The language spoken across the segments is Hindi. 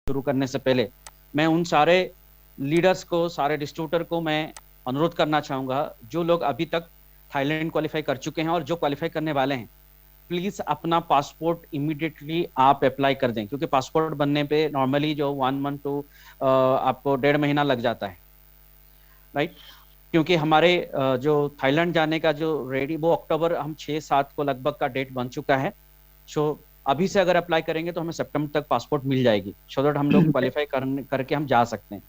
शुरू करने से पहले मैं उन सारे लीडर्स को, सारे डिस्ट्रीब्यूटर को मैं अनुरोध करना चाहूंगा, जो लोग अभी तक थाईलैंड क्वालिफाई कर चुके हैं और जो क्वालिफाई करने वाले हैं, प्लीज अपना पासपोर्ट इमीडिएटली आप अप्लाई कर दें, क्योंकि पासपोर्ट बनने पे नॉर्मली जो 1 मंथ टू आपको 1.5 महीना लग जाता है, राइट। क्योंकि हमारे जो थाईलैंड जाने का जो रेडी वो अक्टूबर हम 6-7 को लगभग का डेट बन चुका है। सो अभी से अगर अप्लाई करेंगे तो हमें सितंबर तक पासपोर्ट मिल जाएगी, सो दैट हम लोग क्वालिफाई करके हम जा सकते हैं।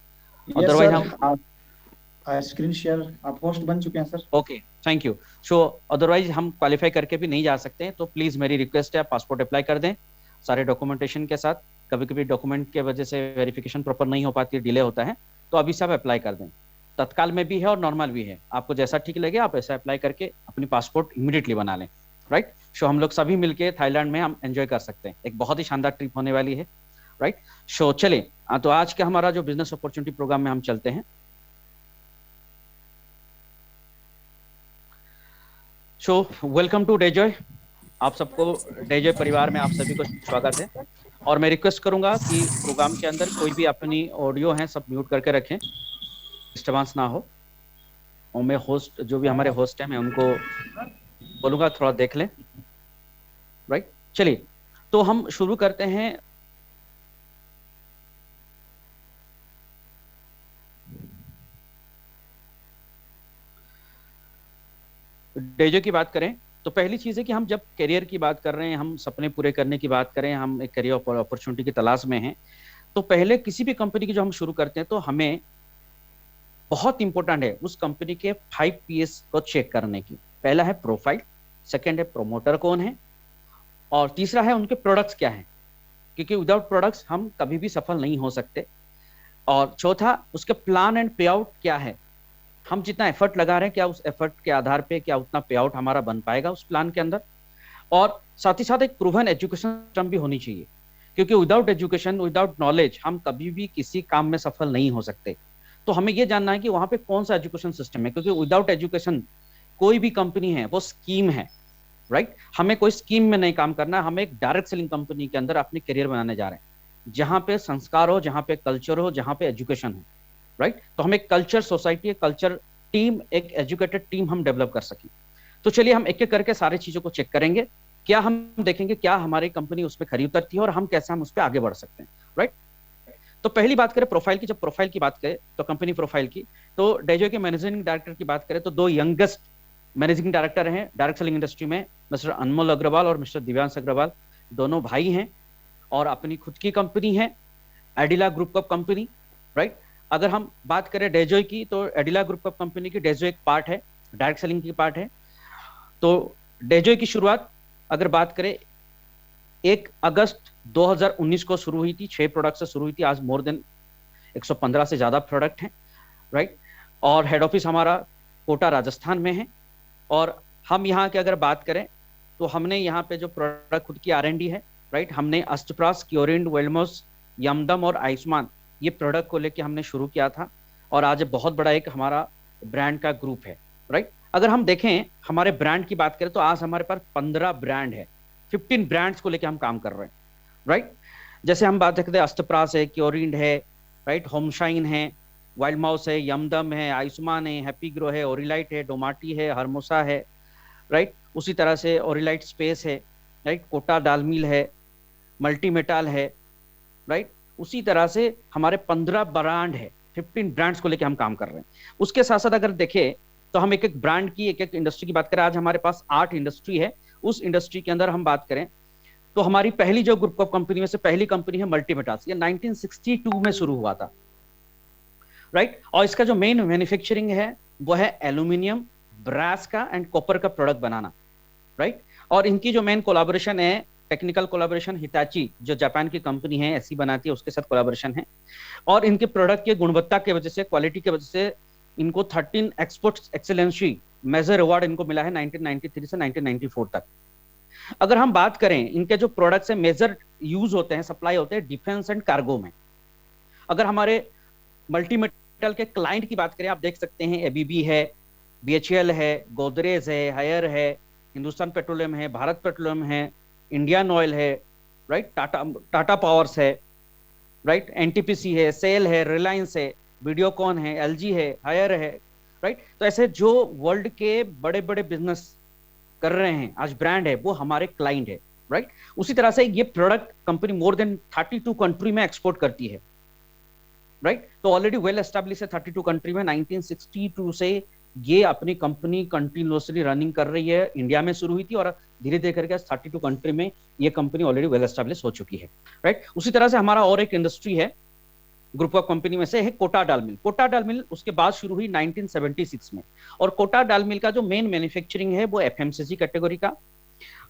यस अदरवाइज सर, हम आप स्क्रीन शेयर, आप होस्ट बन चुके हैं sir. Okay, thank you. So otherwise हम क्वालिफाई करके भी नहीं जा सकते हैं, तो प्लीज मेरी रिक्वेस्ट है, आप पासपोर्ट अप्लाई कर दें सारे डॉक्यूमेंटेशन के साथ। कभी कभी डॉक्यूमेंट के वजह से वेरिफिकेशन प्रॉपर नहीं हो पाती, डिले होता है, तो अभी से आप अप्लाई कर दें। तत्काल में भी है और नॉर्मल भी है, आपको जैसा ठीक लगे आप ऐसा अप्लाई करके अपनी पासपोर्ट इमीडिएटली बना लें, राइट। सो हम लोग सभी मिलके थाईलैंड में हम एंजॉय कर सकते हैं, एक बहुत ही शानदार ट्रिप होने वाली है, राइट। सो चले, तो आज का हमारा जो बिजनेस अपॉर्चुनिटी प्रोग्राम में हम चलते हैं। सो वेलकम टू डेजॉय, आप सबको डेजॉय परिवार में आप सभी को स्वागत है। और मैं रिक्वेस्ट करूंगा कि प्रोग्राम के अंदर कोई भी अपनी ऑडियो है सब म्यूट करके रखें, डिस्टर्बेंस ना हो। और मैं होस्ट, जो भी हमारे होस्ट है, मैं उनको बोलूंगा थोड़ा देख लें, राइट। चलिए, तो हम शुरू करते हैं। डेजो की बात करें तो पहली चीज है कि हम जब करियर की बात कर रहे हैं, हम सपने पूरे करने की बात करें, हम एक करियर अपॉर्चुनिटी की तलाश में हैं, तो पहले किसी भी कंपनी की जो हम शुरू करते हैं तो हमें बहुत इंपॉर्टेंट है उस कंपनी के 5 Ps को चेक करने की। पहला है प्रोफाइल, सेकंड है प्रोमोटर कौन है, और तीसरा है उनके प्रोडक्ट्स क्या है, क्योंकि विदाउट प्रोडक्ट्स हम कभी भी सफल नहीं हो सकते। और चौथा, उसके प्लान एंड पे आउट क्या है, हम जितना एफर्ट लगा रहे हैं क्या उस एफर्ट के आधार पे क्या उतना पे आउट हमारा बन पाएगा उस प्लान के अंदर। और साथ ही साथ एक प्रूवन एजुकेशन सिस्टम भी होनी चाहिए, क्योंकि विदाउट एजुकेशन, विदाउट नॉलेज हम कभी भी किसी काम में सफल नहीं हो सकते। तो हमें यह जानना है कि वहां पे कौन सा एजुकेशन सिस्टम है, क्योंकि विदाउट एजुकेशन कोई भी कंपनी है वो स्कीम है, राइट। हमें कोई स्कीम में नहीं काम करना है, हमें एक डायरेक्ट सेलिंग कंपनी के अंदर अपनी करियर बनाने जा रहे हैं, जहां पे संस्कार हो, जहां पे कल्चर हो, जहां पे एजुकेशन हो, राइट। तो हम एक कल्चर सोसाइटी, एक कल्चर टीम, एक एजुकेटेड टीम हम डेवलप कर सकें। तो चलिए हम एक एक करके सारी चीजों को चेक करेंगे, क्या हम देखेंगे क्या हमारी कंपनी उस पर खरी उतरती है और हम कैसे हम उस पर आगे बढ़ सकते हैं, राइट। तो पहली बात करें प्रोफाइल की, जब प्रोफाइल की बात करें तो कंपनी प्रोफाइल की, तो डेजो के मैनेजिंग डायरेक्टर की बात करें तो दो यंगेस्ट मैनेजिंग डायरेक्टर हैं डायरेक्ट सेलिंग इंडस्ट्री में, मिस्टर अनमोल अग्रवाल और मिस्टर दिव्यांश अग्रवाल। दोनों भाई हैं और अपनी खुद की कंपनी है, एडिला ग्रुप ऑफ कंपनी, राइट। अगर हम बात करें डेजो की, तो एडिला ग्रुप ऑफ कंपनी की डेजो एक पार्ट है, डायरेक्ट सेलिंग की पार्ट है। तो डेजो की शुरुआत अगर बात करें 1 अगस्त 2019 को शुरू हुई थी, 6 प्रोडक्ट से शुरू हुई थी, आज मोर देन 115 से ज्यादा प्रोडक्ट हैं, राइट। और हेड ऑफिस हमारा कोटा राजस्थान में है। और हम यहाँ की अगर बात करें तो हमने यहाँ पे जो प्रोडक्ट खुद की R&D है, राइट। हमने अष्टप्रास, क्योरिंड, वेलमोस, यमदम और आयुष्मान, ये प्रोडक्ट को लेके हमने शुरू किया था, और आज बहुत बड़ा एक हमारा ब्रांड का ग्रुप है, राइट। अगर हम देखें हमारे ब्रांड की बात करें तो आज हमारे पास 15 ब्रांड है, 15 ब्रांड्स को लेके हम काम कर रहे हैं, राइट। जैसे हम बात करते हैं अष्टप्रास है, क्योरिंड है, राइट, होमशाइन है, वाइल्ड माउस है, यमदम है, आयुष्मान है, हैप्पी ग्रो है, ओरिलाइट है, डोमाटी है, हरमोसा है, राइट। उसी तरह से ओरिलाइट स्पेस है, राइट, कोटा डालमिल है, मल्टीमेटाल है, राइट। उसी तरह से हमारे 15 ब्रांड है, 15 ब्रांड्स को लेकर हम काम कर रहे हैं। उसके साथ साथ अगर देखें तो हम एक एक ब्रांड की, एक एक इंडस्ट्री की बात करें, आज हमारे पास 8 इंडस्ट्री है। उस इंडस्ट्री के अंदर हम बात करें तो हमारी पहली जो ग्रुप ऑफ कंपनी में से पहली कंपनी है मल्टीमेटास, ये 1962 में शुरू हुआ था, राइट। और इसका जो मेन मैन्युफैक्चरिंग है वो है एल्यूमिनियम, ब्रास का एंड कॉपर का प्रोडक्ट बनाना, राइट। और इनकी जो मेन कोलैबोरेशन है, टेक्निकल कोलैबोरेशन, हिताची जो जापान की कंपनी है ऐसी बनाती है, उसके साथ कोलैबोरेशन है। और इनके प्रोडक्ट की गुणवत्ता के वजह से, क्वालिटी के वजह से इनको 13 एक्सपोर्ट एक्सेलेंसी मेजर अवार्ड इनको मिला है 1993 से 1994 तक। अगर हम बात करें इनके जो प्रोडक्ट्स है मेजर यूज होते हैं, सप्लाई होते हैं डिफेंस एंड कार्गो में। अगर हमारे मल्टीमेटल के क्लाइंट की बात करें, आप देख सकते हैं एबीबी है, बीएचईएल है, गोदरेज है, हायर है, हिंदुस्तान पेट्रोलियम है, भारत पेट्रोलियम है, इंडियन ऑयल है, राइट, टाटा पावर्स है, राइट, एनटीपीसी है, सेल है, रिलायंस है, वीडियोकॉन है, एलजी है, हायर है, राइट। तो ऐसे जो वर्ल्ड के बड़े बड़े बिजनेस कर रहे हैं आज ब्रांड है, वो हमारे क्लाइंट है, राइट। उसी तरह से ये product company more than 32 country में एक्सपोर्ट करती है, राइट। तो ऑलरेडी वेल एस्टेब्लिश है 32 कंट्री में। 1962 से ये अपनी कंपनी कंटिन्यूअसली रनिंग कर रही है। इंडिया में शुरू हुई थी और धीरे धीरे करके 32 कंट्री में ये कंपनी ऑलरेडी वेल एस्टेब्लिश हो चुकी है, राइट। उसी तरह से हमारा और एक इंडस्ट्री है ग्रुप ऑफ कंपनी में से है कोटा डाल मिल। कोटा डाल मिल उसके बाद शुरू हुई 1976 में। और कोटा डाल मिल का जो मेन मैन्युफैक्चरिंग है वो एफएमसीजी कैटेगरी का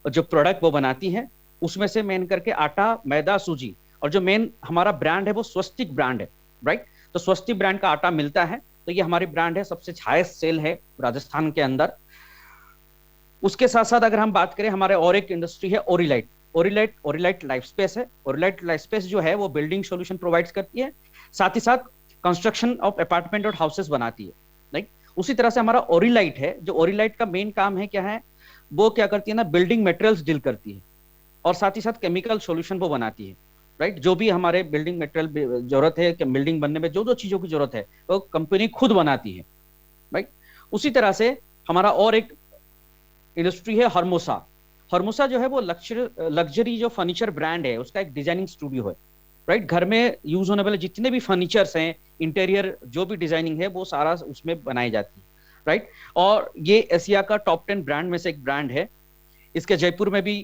जो प्रोडक्ट वो बनाती है, उसमें से मेन करके आटा, मैदा, सूजी। और जो मेन हमारा ब्रांड है वो स्वस्तिक ब्रांड है, राइट। तो स्वस्तिक ब्रांड का आटा मिलता है, तो ये हमारी ब्रांड है, सबसे हाईएस्ट सेल है राजस्थान के अंदर। उसके साथ साथ अगर हम बात करें, हमारे और एक इंडस्ट्री है ओरिलाइट। ओरिलाइट लाइफ स्पेस है। ओरिलाइट लाइफ स्पेस जो है वो बिल्डिंग सॉल्यूशन प्रोवाइड करती है, साथ ही साथ कंस्ट्रक्शन ऑफ अपार्टमेंट और हाउसेस बनाती है, राइट। उसी तरह से हमारा ओरिलाइट है, जो ओरिलाइट का मेन काम है क्या है, वो क्या करती है ना, बिल्डिंग मटेरियल्स डील करती है और साथ ही साथ केमिकल सॉल्यूशन वो बनाती है, राइट। जो भी हमारे बिल्डिंग मटेरियल जरूरत है कि बिल्डिंग बनने में जो जो चीजों की जरूरत है वो कंपनी खुद बनाती है, राइट। उसी तरह से हमारा और एक इंडस्ट्री है हर्मोसा। हर्मोसा जो है वो लग्जरी जो फर्नीचर ब्रांड है, उसका एक डिजाइनिंग स्टूडियो है, राइट। घर में यूज होने वाले जितने भी फर्नीचर्स हैं, इंटीरियर जो भी डिजाइनिंग है, वो सारा उसमें बनाई जाती है, राइट। और ये एशिया का टॉप 10 ब्रांड में से एक ब्रांड है। इसके जयपुर में भी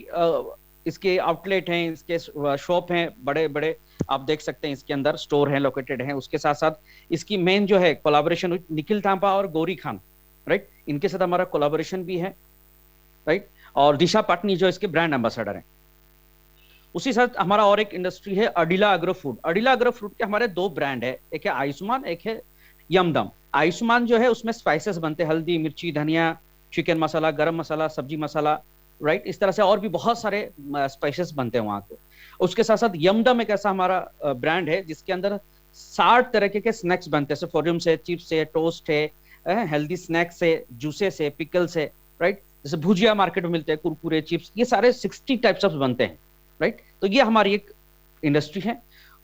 इसके आउटलेट हैं, इसके शॉप हैं बड़े बड़े, आप देख सकते हैं इसके अंदर स्टोर हैं, लोकेटेड हैं। उसके साथ साथ इसकी मेन जो है कोलैबोरेशन निखिल थापा और गौरी खान, राइट, इनके साथ हमारा कोलैबोरेशन भी है, राइट। और दिशा पाटनी जो इसके ब्रांड एम्बेसडर हैं। उसी साथ हमारा और एक इंडस्ट्री है अडिला एग्रो फूड। अडिला एग्रो फूड के हमारे दो ब्रांड है, एक है आयुष्मान, एक है यमदम। आयुष्मान जो है उसमें स्पाइसेस बनते हैं, हल्दी, मिर्ची, धनिया, चिकन मसाला, गरम मसाला, सब्जी मसाला, राइट। इस तरह से और भी बहुत सारे स्पाइसेस बनते हैं वहां को। उसके साथ साथ यमदम एक ऐसा हमारा ब्रांड है जिसके अंदर 60 तरह के स्नैक्स बनते हैं, जैसे फोरियम से, चिप्स है, टोस्ट है, हेल्दी स्नैक्स है, जूसेस है, पिकल्स है, राइट। जैसे भुजिया मार्केट में मिलते हैं, कुरकुरे, चिप्स, ये सारे 60 टाइप्स ऑफ बनते हैं, राइट। तो ये हमारी एक इंडस्ट्री है।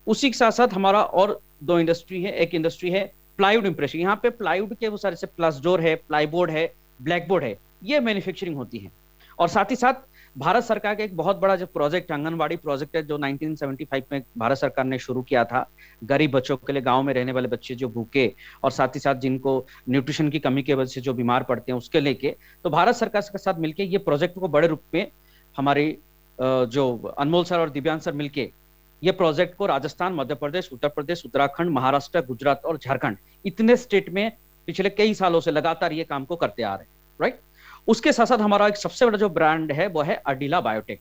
उसी के साथ साथ हमारा और दो इंडस्ट्री है। एक इंडस्ट्री है प्लाईवुड इंप्रेशन। यहाँ पे प्लाईवुड के वो सारे से प्लस डोर है, प्लाईबोर्ड है, ब्लैकबोर्ड है, ये मैन्युफैक्चरिंग होती है। और साथ ही साथ भारत सरकार का एक बहुत बड़ा जो प्रोजेक्ट, आंगनबाड़ी प्रोजेक्ट है, जो 1975 में भारत सरकार ने शुरू किया था, गरीब बच्चों के लिए, गांव में रहने वाले बच्चे जो भूखे और साथ ही साथ जिनको न्यूट्रिशन की कमी की वजह से जो बीमार पड़ते हैं, उसके लेके तो भारत सरकार के साथ मिलकर ये प्रोजेक्ट को बड़े रूप में हमारी जो अनमोल सर और दिव्यांश सर मिलके ये प्रोजेक्ट को राजस्थान, मध्य प्रदेश, उत्तर प्रदेश, उत्तराखंड, महाराष्ट्र, गुजरात और झारखंड, इतने स्टेट में पिछले कई सालों से लगातार ये काम को करते आ रहे हैं, राइट। उसके साथ साथ हमारा एक सबसे बड़ा जो ब्रांड है वो है अडिला बायोटेक।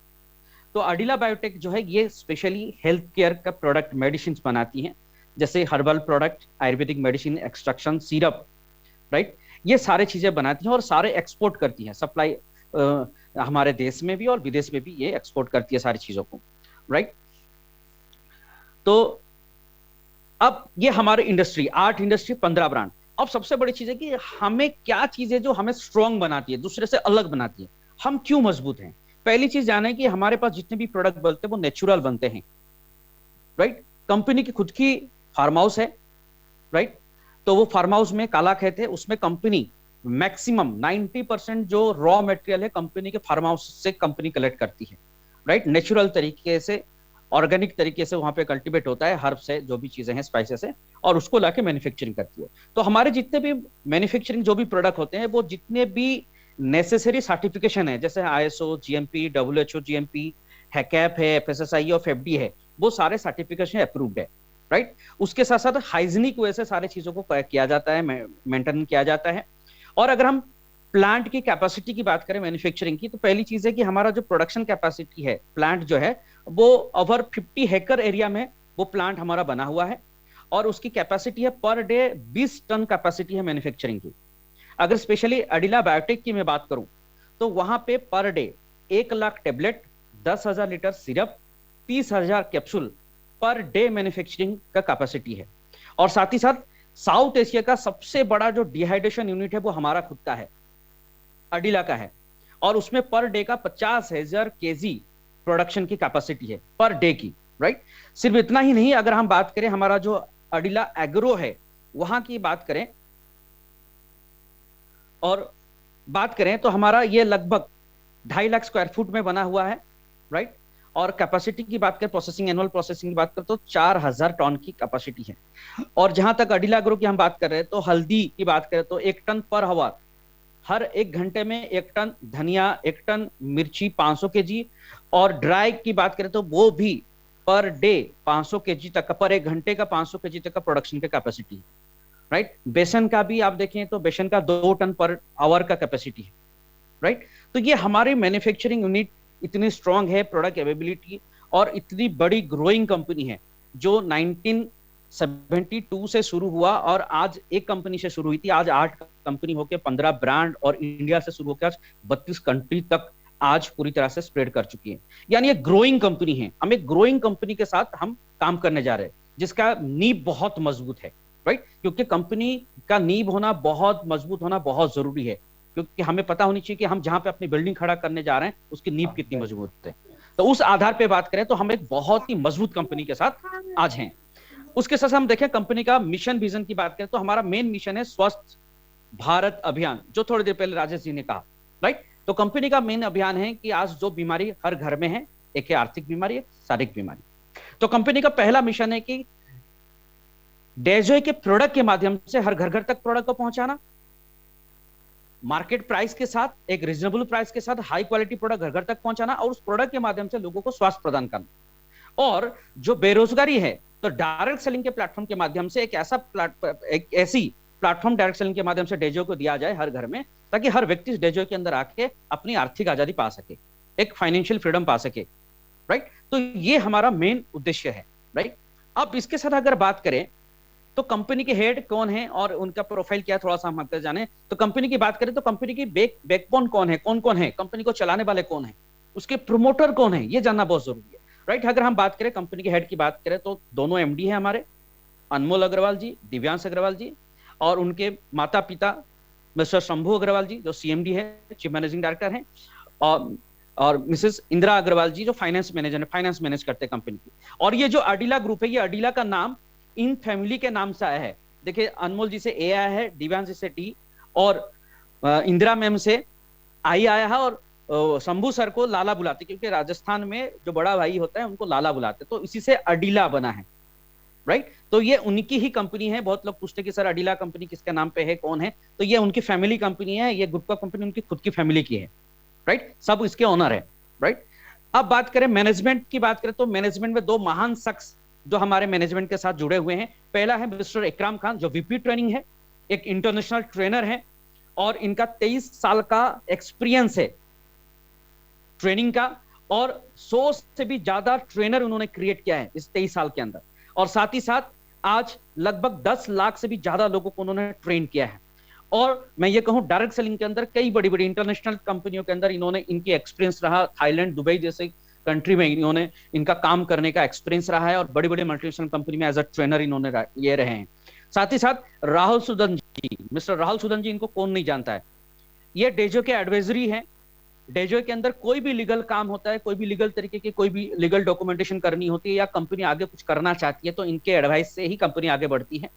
तो अडिला बायोटेक जो है ये स्पेशली हेल्थ केयर का प्रोडक्ट, मेडिसिन बनाती है, जैसे herbal product, Ayurvedic medicine, extraction, syrup, right. ये सारे चीजें बनाती हैं और सारे एक्सपोर्ट करती हैं, सप्लाई हमारे देश में भी और विदेश में भी ये एक्सपोर्ट करती है सारी चीजों को, राइट। तो अब ये हमारे इंडस्ट्री 8 इंडस्ट्री 15 ब्रांड। अब सबसे बड़ी चीज है कि हमें क्या चीजें जो हमें स्ट्रॉन्ग बनाती है, दूसरे से अलग बनाती है, हम क्यों मजबूत हैं। पहली चीज जाने कि हमारे पास जितने भी प्रोडक्ट बनते हैं वो नेचुरल बनते हैं, राइट। कंपनी की खुद की फार्म हाउस है, राइट। तो वो फार्म हाउस में काला खेत है, उसमें कंपनी मैक्सिमम 90% जो रॉ मटेरियल है कंपनी के फार्म हाउस से कंपनी कलेक्ट करती है, राइट। नेचुरल तरीके से, ऑर्गेनिक तरीके से वहां पे कल्टीवेट होता है, हर्ब से, जो भी चीजें हैं, स्पाइसेस है, और उसको लाके मैन्युफैक्चरिंग करती है। तो हमारे जितने भी मैन्युफैक्चरिंग जो भी प्रोडक्ट होते हैं, वो जितने भी नेसेसरी सर्टिफिकेशन है, जैसे आईएसओ, जीएमपी, डब्ल्यूएचओ जीएमपी, हैकैप है, एफएसएसआई और एफडी है, वो सारे सर्टिफिकेशन अप्रूव्ड है, राइट। उसके साथ साथ हाइजीनिक वजह से सारी चीजों को किया जाता है, मेंटेन किया जाता है। और अगर हम प्लांट की कैपेसिटी की बात करें मैन्युफैक्चरिंग की, तो पहली चीज है कि हमारा जो प्रोडक्शन कैपेसिटी है, प्लांट जो है वो ओवर 50 एकड़ एरिया में वो प्लांट हमारा बना हुआ है, और उसकी कैपेसिटी है पर डे 20 टन कैपेसिटी है मैन्युफैक्चरिंग की। अगर स्पेशली अडिला बायोटेक की मैं बात करूं तो वहां पे per day 1 lakh tablet, 10,000 litre syrup, 30,000 capsule per day manufacturing का कैपेसिटी है। और साथ ही साथ साउथ एशिया का सबसे बड़ा जो डिहाइड्रेशन यूनिट है वो हमारा खुद का है, अडिला का है, और उसमें पर डे का 50,000 केजी प्रोडक्शन की कैपेसिटी है पर डे की, राइट। सिर्फ इतना ही नहीं, अगर हम बात करें हमारा जो अडिला एग्रो है वहां की बात करें और बात करें तो हमारा ये लगभग 2.5 लाख स्क्वायर फुट में बना हुआ है, राइट। और कैपेसिटी की बात करें, प्रोसेसिंग, एनुअल प्रोसेसिंग की बात करें तो 4,000 टन की कैपेसिटी है। और जहां तक अडिला ग्रो की हम बात कर रहे हैं तो हल्दी की बात करें तो 1 टन पर आवर, हर 1 घंटे में 1 टन धनिया, 1 टन मिर्ची 500 केजी, और ड्राई की बात करें तो वो भी पर डे 500 केजी तक का, पर 1 घंटे का 500 केजी तक का प्रोडक्शन का कैपेसिटी, राइट। बेसन का भी आप देखें तो बेसन का 2 टन पर आवर का कैपेसिटी है, राइट। तो ये हमारी मैन्युफैक्चरिंग यूनिट इतनी स्ट्रांग है, प्रोडक्ट अवेलेबिलिटी, और इतनी बड़ी ग्रोइंग कंपनी है जो 1972 से शुरू हुआ और आज एक कंपनी से शुरू हुई थी, आज 8 कंपनी होकर 15 ब्रांड, और इंडिया से शुरू होकर आज 32 कंट्री तक आज पूरी तरह से स्प्रेड कर चुकी है। यानी एक ग्रोइंग कंपनी है। हम एक ग्रोइंग कंपनी के साथ हम काम करने जा रहे हैं जिसका नींव बहुत मजबूत है, राइट। क्योंकि कंपनी का नींव होना, बहुत मजबूत होना बहुत जरूरी है, क्योंकि हमें पता होनी चाहिए कि हम जहां पे अपनी बिल्डिंग खड़ा करने जा रहे हैं उसकी नींव कितनी मजबूत है। तो उस आधार पे बात करें तो हम एक बहुत ही मजबूत कंपनी के साथ आज हैं। उसके साथ हम देखें कंपनी का मिशन विजन की बात करें तो हमारा मेन मिशन है स्वस्थ भारत अभियान, जो थोड़ी देर पहले राजेश जी ने कहा, राइट। तो कंपनी का मेन अभियान है कि आज जो बीमारी हर घर में है, एक है आर्थिक बीमारी, एक शारीरिक बीमारी। तो कंपनी का पहला मिशन है कि डेजोय के प्रोडक्ट के माध्यम से हर घर घर तक प्रोडक्ट को पहुंचाना, मार्केट प्राइस के साथ, एक रीजनेबल प्राइस के साथ हाई क्वालिटी प्रोडक्ट घर घर तक पहुंचाना, और उस प्रोडक्ट के माध्यम से लोगों को स्वास्थ्य प्रदान करना। और जो बेरोजगारी है तो डायरेक्ट सेलिंग के प्लेटफॉर्म के माध्यम से एक ऐसी प्लेटफॉर्म डायरेक्ट सेलिंग के माध्यम से डेजो को दिया जाए हर घर में, ताकि हर व्यक्ति डेजो के अंदर आके अपनी आर्थिक आजादी पा सके, एक फाइनेंशियल फ्रीडम पा सके, राइट। तो ये हमारा मेन उद्देश्य है, राइट। अब इसके साथ अगर बात करें तो कंपनी के हेड कौन है और उनका प्रोफाइल क्या, थोड़ा सा हम अगर जाने तो कंपनी की बात करें तो कंपनी की बैकबोन कौन है, कौन कौन है, कंपनी को चलाने वाले कौन है, उसके प्रोमोटर कौन है, ये जानना बहुत जरूरी है, राइट। अगर हम बात करें कंपनी के हेड की बात करें तो दोनों एमडी हैं हमारे, अनमोल अग्रवाल जी, दिव्यांश अग्रवाल जी, और उनके माता पिता मिस्टर शंभू अग्रवाल जी जो सीएमडी है, चीफ मैनेजिंग डायरेक्टर हैं, और मिसेस इंदिरा अग्रवाल जी जो फाइनेंस मैनेजर है, फाइनेंस मैनेज करते हैं कंपनी की। और ये जो अडिला ग्रुप है, ये अडिला का नाम इन फैमिली के नाम से आया है। देखिए अनमोल जी से ए आया है, दिव्यांश जी से टी, और इंदिरा मैम से आई आया है, और शंभू सर को लाला बुलाते, क्योंकि राजस्थान में जो बड़ा भाई होता है उनको लाला बुलाते, तो इसी से अडिला बना है, राइट। तो ये उनकी ही कंपनी है। बहुत लोग पूछते कि सर अडिला कंपनी किसके नाम पे है, कौन है, तो ये उनकी फैमिली कंपनी है, ये ग्रुप का कंपनी उनकी खुद की फैमिली की है, राइट। सब इसके ओनर है, राइट। अब बात करें मैनेजमेंट की, बात करें तो मैनेजमेंट में 2 महान शख्स जो हमारे मैनेजमेंट के साथ जुड़े हुए हैं। पहला है मिस्टर इकराम खान जो वीपी ट्रेनिंग है, एक इंटरनेशनल ट्रेनर है, और इनका 23 साल का एक्सपीरियंस है ट्रेनिंग का, और 100 से भी ज्यादा ट्रेनर उन्होंने क्रिएट किया है इस 23 साल के अंदर, और साथ ही साथ आज लगभग 10 लाख से भी ज्यादा लोगों को उन्होंने ट्रेन किया है। और मैं ये कहूं डायरेक्ट सेलिंग के अंदर कई बड़ी बड़ी इंटरनेशनल कंपनियों के अंदर इन्होंने, इनकी एक्सपीरियंस रहा, थाईलैंड, दुबई जैसे कंट्री में इन्होंने इनका काम करने का एक्सपीरियंस रहा है, और बड़ी बड़ी मल्टीनेशनल कंपनी में एज अ ट्रेनर इन्होंने ये रहे हैं। साथ ही साथ राहुल सुदन जी, मिस्टर राहुल सुदन जी, इनको कौन नहीं जानता है, ये डेजो के एडवाइजरी हैं। डेजो के अंदर कोई भी लीगल काम होता है, कोई भी लीगल तरीके की कोई भी लीगल डॉक्यूमेंटेशन करनी होती है, या कंपनी आगे कुछ करना चाहती है, तो इनके एडवाइस से ही कंपनी आगे बढ़ती है।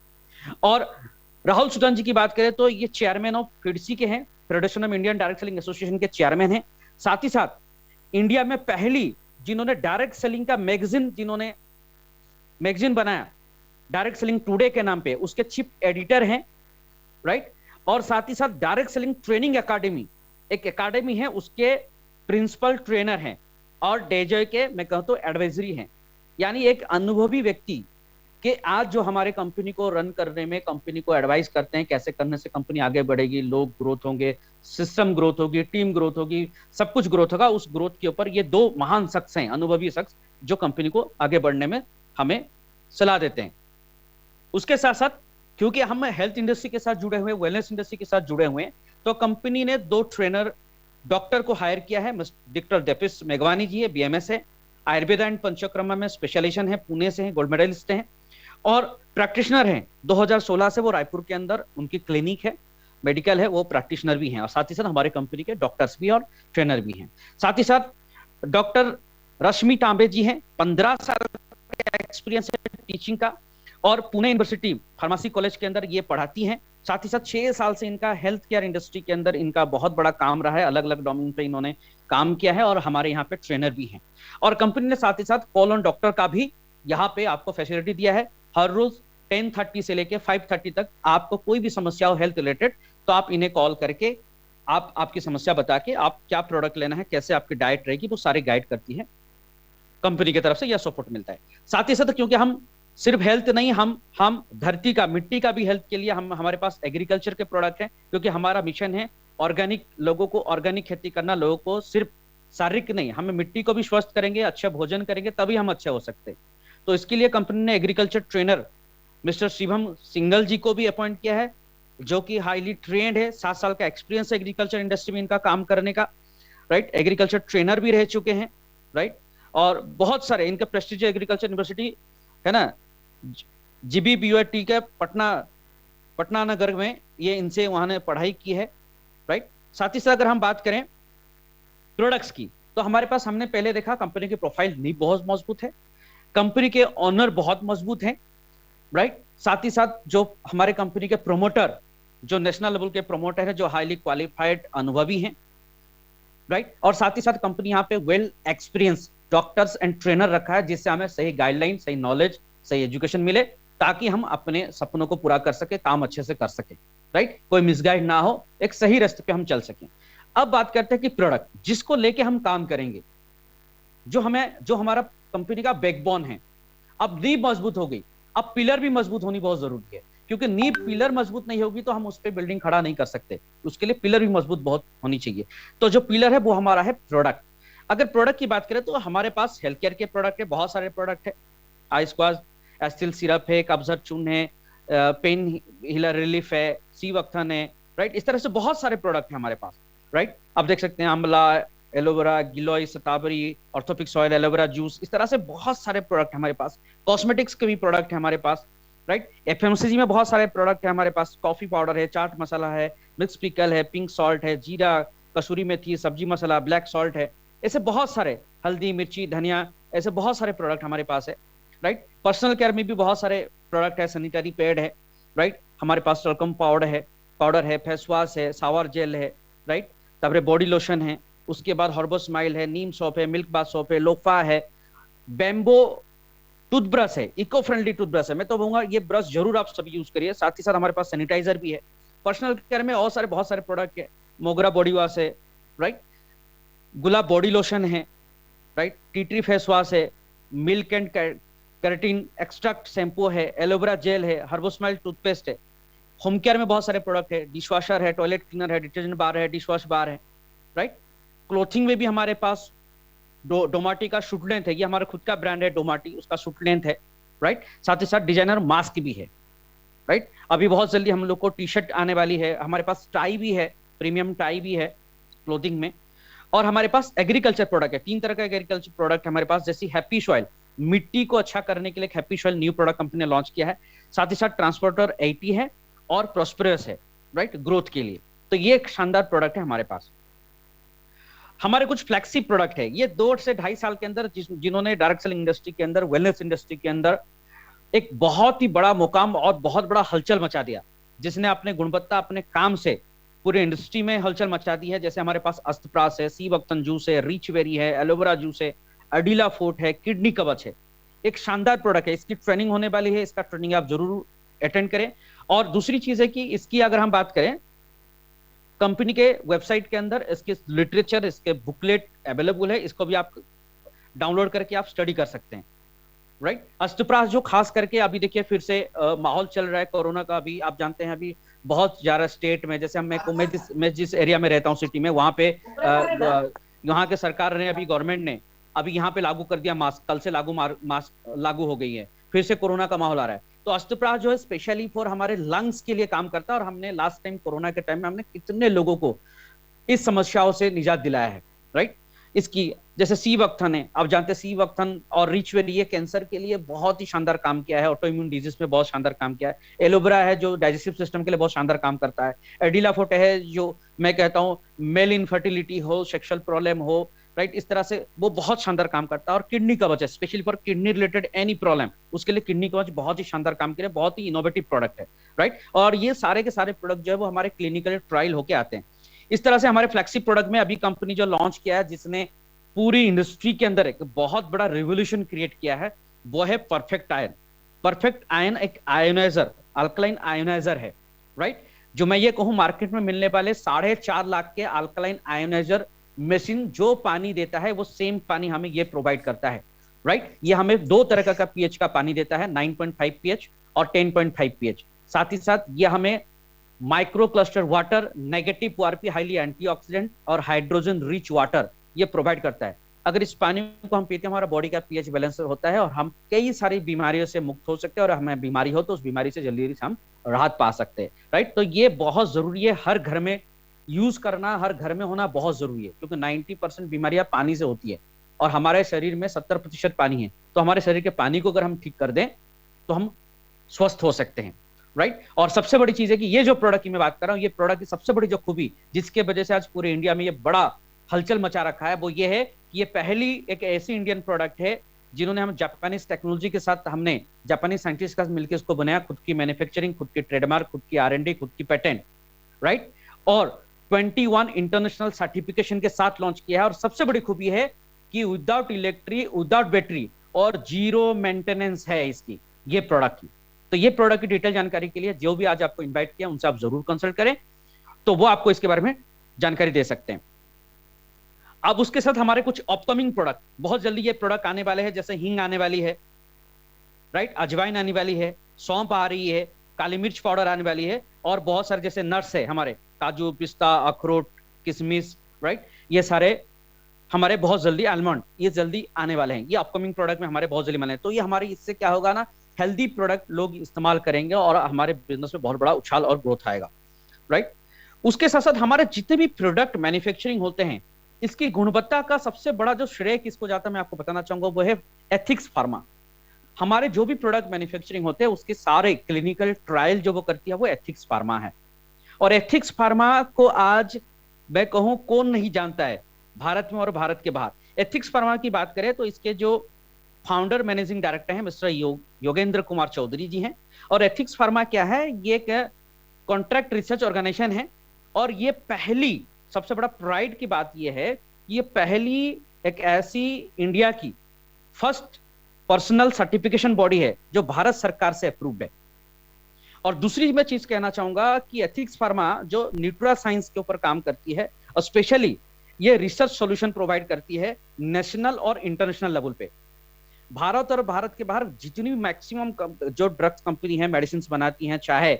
और राहुल सुदन जी की बात करें तो ये चेयरमैन ऑफ फिडसी के हैं, federation of Indian direct selling association के चेयरमैन हैं। साथ ही साथ इंडिया में पहली जिन्होंने डायरेक्ट सेलिंग का जिन्होंने मैगजीन बनाया, डायरेक्ट सेलिंग टुडे के नाम पे, उसके चीफ एडिटर हैं, राइट। और साथ ही साथ डायरेक्ट सेलिंग ट्रेनिंग एकेडमी, एक एकेडमी है, उसके प्रिंसिपल ट्रेनर हैं, और डेजो के मैं कहूं तो एडवाइजरी हैं। यानी एक अनुभवी व्यक्ति कि आज जो हमारे कंपनी को रन करने में, कंपनी को एडवाइस करते हैं कैसे करने से कंपनी आगे बढ़ेगी, लोग ग्रोथ होंगे, सिस्टम ग्रोथ होगी, टीम ग्रोथ होगी, सब कुछ ग्रोथ होगा। उस ग्रोथ के ऊपर ये 2 महान शख्स हैं, अनुभवी शख्स, जो कंपनी को आगे बढ़ने में हमें सलाह देते हैं। उसके साथ साथ क्योंकि हम हेल्थ इंडस्ट्री के साथ जुड़े हुए, वेलनेस इंडस्ट्री के साथ जुड़े हुए हैं, तो कंपनी ने 2 ट्रेनर डॉक्टर को हायर किया है। डॉक्टर दीपेश मेघवानी जी है, बीएमएस है, आयुर्वेदा एंड पंचकर्मा में स्पेशलाइजेशन है, पुणे से है, गोल्ड मेडलिस्ट हैं, और प्रैक्टिशनर हैं। 2016 से वो रायपुर के अंदर उनकी क्लिनिक है, मेडिकल है, वो प्रैक्टिशनर भी हैं, और साथ ही साथ हमारे कंपनी के डॉक्टर्स भी और ट्रेनर भी हैं। साथ ही साथ डॉक्टर रश्मि तांबे जी हैं, 15 साल का एक्सपीरियंस है टीचिंग का, और पुणे यूनिवर्सिटी फार्मेसी कॉलेज के अंदर ये पढ़ाती हैं। साथ ही साथ 6 साल से इनका हेल्थ केयर इंडस्ट्री के अंदर इनका बहुत बड़ा काम रहा है, अलग अलग डोमेन पे इन्होंने काम किया है, और हमारे यहाँ पे ट्रेनर भी हैं। और कंपनी ने साथ ही साथ कॉल ऑन डॉक्टर का भी यहाँ पे आपको फैसिलिटी दिया है। हर रोज 10:30 से लेके 5:30 तक आपको कोई भी समस्या हो हेल्थ रिलेटेड, तो आप इन्हें कॉल करके आप आपकी समस्या बता के आप क्या प्रोडक्ट लेना है, कैसे आपकी डाइट रहेगी, वो सारी गाइड करती है कंपनी की तरफ से, यह सपोर्ट मिलता है। साथ ही साथ क्योंकि हम सिर्फ हेल्थ नहीं, हम धरती का, मिट्टी का भी हेल्थ के लिए हम हमारे पास एग्रीकल्चर के प्रोडक्ट हैं, क्योंकि हमारा मिशन है ऑर्गेनिक, लोगों को ऑर्गेनिक खेती करना, लोगों को सिर्फ शारीरिक नहीं, हम मिट्टी को भी स्वस्थ करेंगे, अच्छा भोजन करेंगे तभी हम अच्छे हो सकते हैं। तो इसके लिए कंपनी ने agriculture trainer mister Shivam Singhal ji को भी अपॉइंट किया है, जो कि हाईली ट्रेंड है, 7 साल का एक्सपीरियंस है एग्रीकल्चर इंडस्ट्री में इनका काम करने का, राइट। एग्रीकल्चर ट्रेनर भी रह चुके हैं, राइट। और बहुत सारे इनका प्रेस्टीजियस एग्रीकल्चर यूनिवर्सिटी है ना, GBBUT के पटना नगर में, ये इनसे वहां ने पढ़ाई की है, राइट। साथ ही साथ अगर हम बात करें प्रोडक्ट्स की, तो हमारे पास हमने पहले देखा कंपनी की प्रोफाइल नहीं बहुत मजबूत है, कंपनी के ऑनर बहुत मजबूत हैं, राइट। साथ ही साथ जो हमारे कंपनी के प्रोमोटर, जो नेशनल लेवल के प्रोमोटर है, जो हाईली क्वालिफाइड अनुभवी हैं, राइट। और साथ ही साथ कंपनी यहाँ पे well experience doctors and trainer रखा है, जिससे हमें सही गाइडलाइन, सही नॉलेज, सही एजुकेशन मिले, ताकि हम अपने सपनों को पूरा कर सके, काम अच्छे से कर सके, राइट। कोई मिसगाइड ना हो, एक सही रास्ते पे हम चल सकें। अब बात करते हैं कि प्रोडक्ट जिसको लेके हम काम करेंगे, जो हमारा कंपनी का बैकबोन है, अब नींव मजबूत हो गई, अब पिलर भी मजबूत होनी बहुत जरूरी है, क्योंकि नींव पिलर मजबूत नहीं होगी तो हम उस पर बिल्डिंग खड़ा नहीं कर सकते, उसके लिए पिलर भी मजबूत बहुत होनी चाहिए। तो जो पिलर है वो हमारा है प्रोडक्ट। अगर प्रोडक्ट की बात करें तो हमारे पास हेल्थ केयर के प्रोडक्ट है, बहुत सारे प्रोडक्ट है, आइस्क्वाज एस्टिल सिरप है, कब्जर चून है, पेन हिलर रिलीफ है, सीवक्थन है, राइट। इस तरह से बहुत सारे प्रोडक्ट है हमारे पास, राइट। आप देख सकते हैं आंवला, एलोवेरा, गिलोय, शतावरी, ऑर्थोपिक ऑयल, एलोवेरा जूस, इस तरह से बहुत सारे प्रोडक्ट है हमारे पास। कॉस्मेटिक्स के भी प्रोडक्ट है हमारे पास, राइट। एफएमसीजी में बहुत सारे प्रोडक्ट है हमारे पास, कॉफी पाउडर है, चाट मसाला है, मिक्स पिकल है, पिंक सॉल्ट है, जीरा, कसूरी मेथी, सब्जी मसाला, ब्लैक सॉल्ट है, ऐसे बहुत सारे, हल्दी, मिर्ची, धनिया, ऐसे बहुत सारे प्रोडक्ट हमारे पास है, राइट। पर्सनल केयर में भी बहुत सारे प्रोडक्ट है, सैनिटरी पैड है, राइट। हमारे पास टल्कम पाउडर है, फेस वॉश है, शावर जेल है, राइट। तापरे बॉडी लोशन है, उसके बाद हर्बो स्माइल है, नीम सोप है, मिल्क बाथ सोप है, लोफा है, बेम्बो टूथब्रश है, इको फ्रेंडली टूथब्रश है। मैं तो कहूंगा ये ब्रश जरूर आप सभी यूज करिए। साथ ही साथ हमारे पास सैनिटाइजर भी है। पर्सनल केयर में और बहुत सारे प्रोडक्ट है, मोगरा बॉडी वॉश है, राइट, गुलाब बॉडी लोशन है, right, tea tree face wash है, milk and keratin extract shampoo है, एलोवेरा जेल है, हर्बोस्माइल टूथपेस्ट है। होम केयर में बहुत सारे प्रोडक्ट है, डिशवॉशर है, टॉयलेट क्लीनर है, डिटर्जेंट बार है, डिशवॉश बार है, राइट। क्लोथिंग में भी हमारे पास डोमाटी का शूट लेंथ है, ये हमारा खुद का ब्रांड है डोमाटी, उसका शूट लेंथ है, राइट। साथ ही साथ डिजाइनर मास्क भी है, राइट। अभी बहुत जल्दी हम लोग को टी शर्ट आने वाली है, हमारे पास टाई भी है, प्रीमियम टाई भी है क्लोथिंग में। और हमारे पास एग्रीकल्चर प्रोडक्ट है, 3 तरह का एग्रीकल्चर प्रोडक्ट हमारे पास, जैसे हैप्पी सॉइल, मिट्टी को अच्छा करने के लिए happy soil new product company ने लॉन्च किया है। साथ ही साथ ट्रांसपोर्टर 80 है और प्रॉस्पेरस है, राइट, ग्रोथ के लिए। तो ये एक शानदार प्रोडक्ट है हमारे पास। हमारे कुछ फ्लैगशिप प्रोडक्ट है, ये 2 से 2.5 साल के अंदर जिन्होंने डायरेक्ट सेलिंग इंडस्ट्री के अंदर, वेलनेस इंडस्ट्री के अंदर एक बहुत ही बड़ा मुकाम और बहुत बड़ा हलचल मचा दिया, जिसने अपने गुणवत्ता, अपने काम से पूरे इंडस्ट्री में हलचल मचा दी है। जैसे हमारे पास अस्तप्रास है, सीवक्तन जूस है, रिच वेरी है, एलोवेरा जूस है, अडीला फोर्ट है, किडनी कवच है। एक शानदार प्रोडक्ट है, इसकी ट्रेनिंग होने वाली है, इसका ट्रेनिंग आप जरूर अटेंड करें। और दूसरी चीज है कि इसकी अगर हम बात करें, कंपनी के वेबसाइट के अंदर इसके लिटरेचर, इसके बुकलेट अवेलेबल है, इसको भी आप डाउनलोड करके आप स्टडी कर सकते हैं, राइट। अस्तप्रास जो खास करके अभी देखिए फिर से माहौल चल रहा है कोरोना का, अभी आप जानते हैं अभी बहुत ज्यादा स्टेट में, जैसे मैं जिस एरिया में रहता हूँ सिटी में, वहां पे यहाँ के सरकार ने, अभी गवर्नमेंट ने अभी यहाँ पे लागू कर दिया मास्क, कल से मास्क लागू हो गई है, फिर से कोरोना का माहौल आ रहा है। तो अस्तप्रास जो है स्पेशली फॉर हमारे लंग्स के लिए काम करता है, और हमने लास्ट टाइम कोरोना के टाइम में हमने कितने लोगों को इस समस्याओं से निजात दिलाया है, राइट। इसकी जैसे सीवक्थन है, आप जानते हैं सीवक्थन और रिचवेरी, ये कैंसर के लिए बहुत ही शानदार काम किया है, ऑटो इम्यून डिजीज में बहुत शानदार काम किया है। एलोवेरा है जो डाइजेस्टिव सिस्टम के लिए बहुत शानदार काम करता है। एडिला फोर्ट है जो मैं कहता हूँ मेल इनफर्टिलिटी हो, सेक्सुअल प्रॉब्लम हो, राइट। इस तरह से वो बहुत शानदार काम करता है। और किडनी कवच है, specially for kidney related any problem, उसके लिए किडनी कवच बहुत ही शानदार काम करे, बहुत ही इनोवेटिव प्रोडक्ट है, राइट। और ये सारे के सारे प्रोडक्ट जो है वो हमारे क्लिनिकल ट्रायल होके आते हैं। इस तरह से हमारे फ्लैगशिप प्रोडक्ट में अभी कंपनी जो लॉन्च किया है, जिसने पूरी इंडस्ट्री के अंदर एक बहुत बड़ा रिवोल्यूशन क्रिएट किया है, वो है परफेक्ट आयन। परफेक्ट आयन एक आयोनाइजर, अल्कलाइन आयोनाइजर है, राइट। जो मैं ये कहूं, मार्केट में मिलने वाले 4.5 लाख के अल्कलाइन आयोनाइजर मशीन जो पानी देता है वो सेम पानी हमें ये प्रोवाइड करता है, राइट। ये हमें दो तरह का पीएच का पानी देता है, 9.5 पीएच और 10.5 पीएच। साथ ही साथ ये हमें micro cluster water, negative ORP, highly antioxidant और हाइड्रोजन रिच वाटर ये प्रोवाइड करता है। अगर इस पानी को हम पीते हैं, हमारा बॉडी का पीएच बैलेंस होता है और हम कई सारी बीमारियों से मुक्त हो सकते हैं, और हमें बीमारी हो तो उस बीमारी से जल्दी से हम राहत पा सकते हैं, राइट। तो ये बहुत जरूरी है, हर घर में यूज करना, हर घर में होना बहुत जरूरी है, क्योंकि 90% बीमारियां पानी से होती है और हमारे शरीर में 70% पानी है। तो हमारे शरीर के पानी को अगर हम ठीक कर दें तो हम स्वस्थ हो सकते हैं, राइट। और सबसे बड़ी चीज है कि ये जो प्रोडक्ट की मैं बात कर रहा हूं, ये प्रोडक्ट की सबसे बड़ी जो खूबी, जिसके वजह से आज पूरे इंडिया में ये बड़ा हलचल मचा रखा है, वो ये है कि ये पहली एक ऐसी इंडियन प्रोडक्ट है जिन्होंने, हम जापानीज टेक्नोलॉजी के साथ, हमने जापानीज साइंटिस्ट का मिलकर इसको बनाया, खुद की मैन्युफैक्चरिंग, खुद की ट्रेडमार्क, खुद की R&D, खुद की पेटेंट, राइट। और 21 इंटरनेशनल सर्टिफिकेशन के साथ लॉन्च किया है। और सबसे बड़ी खूबी है कि विदाउट इलेक्ट्रिक, विदाउट बैटरी और जीरो मेंटेनेंस है इसकी, ये प्रोडक्ट की। तो ये प्रोडक्ट की डिटेल जानकारी के लिए जो भी आज आपको इनवाइट किया उनसे आप जरूर कंसल्ट करें, तो वो आपको इसके बारे में जानकारी दे सकते हैं। अब उसके साथ हमारे कुछ अपकमिंग प्रोडक्ट, बहुत जल्दी ये प्रोडक्ट आने वाले हैं, जैसे हींग आने वाली है, राइट, अजवाइन आने वाली है, सौंफ आ रही है, काली मिर्च पाउडर आने वाली है, और बहुत सारे जैसे नट्स है हमारे, काजू, पिस्ता, अखरोट, किशमिश, राइट, ये सारे हमारे बहुत जल्दी, आलमंड, ये जल्दी आने वाले हैं। ये अपकमिंग प्रोडक्ट में हमारे बहुत जल्दी आने हैं। तो ये हमारे, इससे क्या होगा ना, हेल्दी प्रोडक्ट लोग इस्तेमाल करेंगे और हमारे बिजनेस में बहुत बड़ा उछाल और ग्रोथ आएगा, राइट। उसके साथ साथ हमारे जितने भी प्रोडक्ट मैन्युफैक्चरिंग होते हैं, इसकी गुणवत्ता का सबसे बड़ा जो श्रेय किसको जाता है, मैं आपको बताना चाहूंगा, वो है एथिक्स फार्मा। हमारे जो भी प्रोडक्ट मैन्युफैक्चरिंग होते हैं उसके सारे क्लिनिकल ट्रायल जो वो करती है वो एथिक्स फार्मा है। और एथिक्स फार्मा को आज मैं कहूं कौन नहीं जानता है भारत में और भारत के बाहर। एथिक्स फार्मा की बात करें तो इसके जो फाउंडर मैनेजिंग डायरेक्टर हैं मिस्टर योगेंद्र कुमार चौधरी जी हैं। और एथिक्स फार्मा क्या है, ये एक कॉन्ट्रैक्ट रिसर्च ऑर्गेनाइजेशन है, और ये पहली, सबसे बड़ा प्राइड की बात ये है कि ये पहली एक ऐसी इंडिया की फर्स्ट पर्सनल सर्टिफिकेशन बॉडी है जो भारत सरकार से अप्रूव्ड है। और दूसरी मैं चीज कहना चाहूंगा कि एथिक्स फार्मा जो न्यूट्रा साइंस के ऊपर काम करती है, और स्पेशली ये रिसर्च सॉल्यूशन प्रोवाइड करती है नेशनल और इंटरनेशनल लेवल पे। भारत और भारत के बाहर जितनी भी मैक्सिमम जो ड्रग्स कंपनी है, मेडिसिन बनाती हैं, चाहे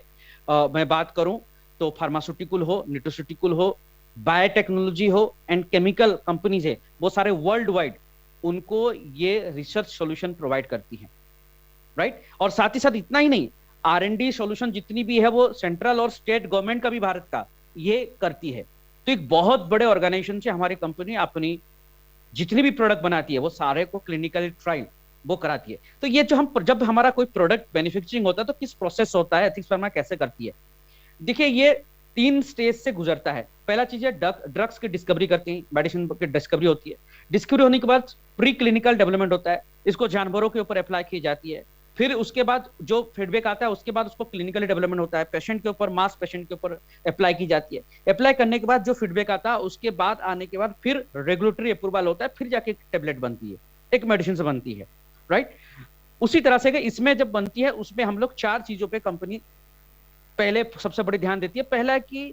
मैं बात करूं तो फार्मास्यूटिकल हो, न्यूट्रोस्यूटिकल हो, बायोटेक्नोलॉजी हो, एंड केमिकल कंपनीज है, वो सारे वर्ल्ड वाइड उनको ये रिसर्च सॉल्यूशन प्रोवाइड करती हैं, राइट। और साथ ही साथ इतना ही नहीं, R&D सॉल्यूशन जितनी भी है वो सेंट्रल और स्टेट गवर्नमेंट का भी भारत का ये करती है। तो एक बहुत बड़े ऑर्गेनाइजेशन से हमारी कंपनी अपनी जितनी भी प्रोडक्ट बनाती है वो सारे को क्लिनिकल ट्रायल वो कराती है। तो ये जो हम, जब हमारा कोई प्रोडक्ट मैन्युफैक्चरिंग होता है तो किस प्रोसेस होता है, एथिक्स फार्मा कैसे करती है। देखिए, ये 3 स्टेज से गुजरता है। पहला चीज है ड्रग्स की डिस्कवरी करती है, मेडिसिन की डिस्कवरी होती है। डिस्कवरी होने के बाद प्री क्लिनिकल डेवलपमेंट होता है, इसको जानवरों के ऊपर अप्लाई की जाती है। फिर उसके बाद जो फीडबैक आता है उसके बाद उसको क्लिनिकली डेवलपमेंट होता है, पेशेंट के ऊपर, मास पेशेंट के ऊपर अप्लाई की जाती है। अप्लाई करने के बाद जो फीडबैक आता है उसके बाद आने के बाद फिर रेगुलेटरी अप्रूवल होता है, फिर जाके टेबलेट बनती है, एक मेडिसिन से बनती है, राइट। उसी तरह से इसमें जब बनती है उसमें हम लोग 4 चीजों पे कंपनी पहले सबसे बड़ी ध्यान देती है। पहला है कि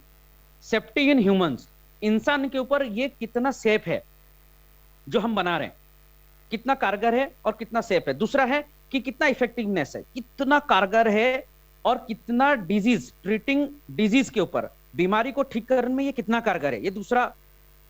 सेफ्टी इन ह्यूमंस, इंसान के ऊपर ये कितना सेफ है जो हम बना रहे हैं, कितना कारगर है और कितना सेफ है। दूसरा है कि कितना इफेक्टिवनेस है, कितना कारगर है, और कितना डिजीज, ट्रीटिंग डिजीज के ऊपर, बीमारी को ठीक करने में ये कितना कारगर है, ये दूसरा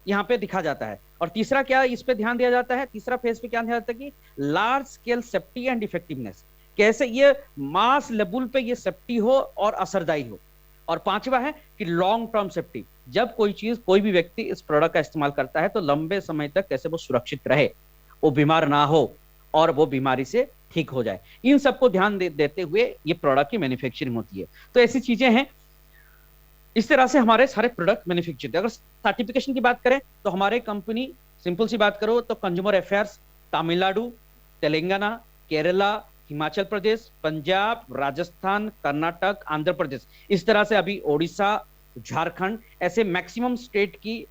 यहाँ पे दिखा जाता है। और तीसरा क्या इस पे ध्यान दिया जाता है, तीसरा फेज पे क्या ध्यान जाता है कि large scale safety and effectiveness, कैसे ये मास लेवल पे ये सेफ्टी हो और असरदायी हो। और पांचवा है कि लॉन्ग टर्म सेफ्टी, जब कोई चीज, कोई भी व्यक्ति इस प्रोडक्ट का इस्तेमाल करता है तो लंबे समय तक कैसे वो सुरक्षित रहे, वो बीमार ना हो और वो बीमारी से ठीक हो जाए। इन सबको ध्यान देते हुए ये प्रोडक्ट की मैन्युफैक्चरिंग होती है। तो ऐसी चीजें हैं, इस तरह से हमारे सारे प्रोडक्ट मैन्युफैक्चर। अगर सर्टिफिकेशन की बात करें तो हमारे कंपनी सिंपल सी बात करो तो कंज्यूमर अफेयर्स तमिलनाडु, तेलंगाना, केरला, हिमाचल प्रदेश, पंजाब, राजस्थान, कर्नाटक, आंध्र प्रदेश, इस तरह से अभी ओडिशा, झारखंड, ऐसे मैक्सिमम स्टेट की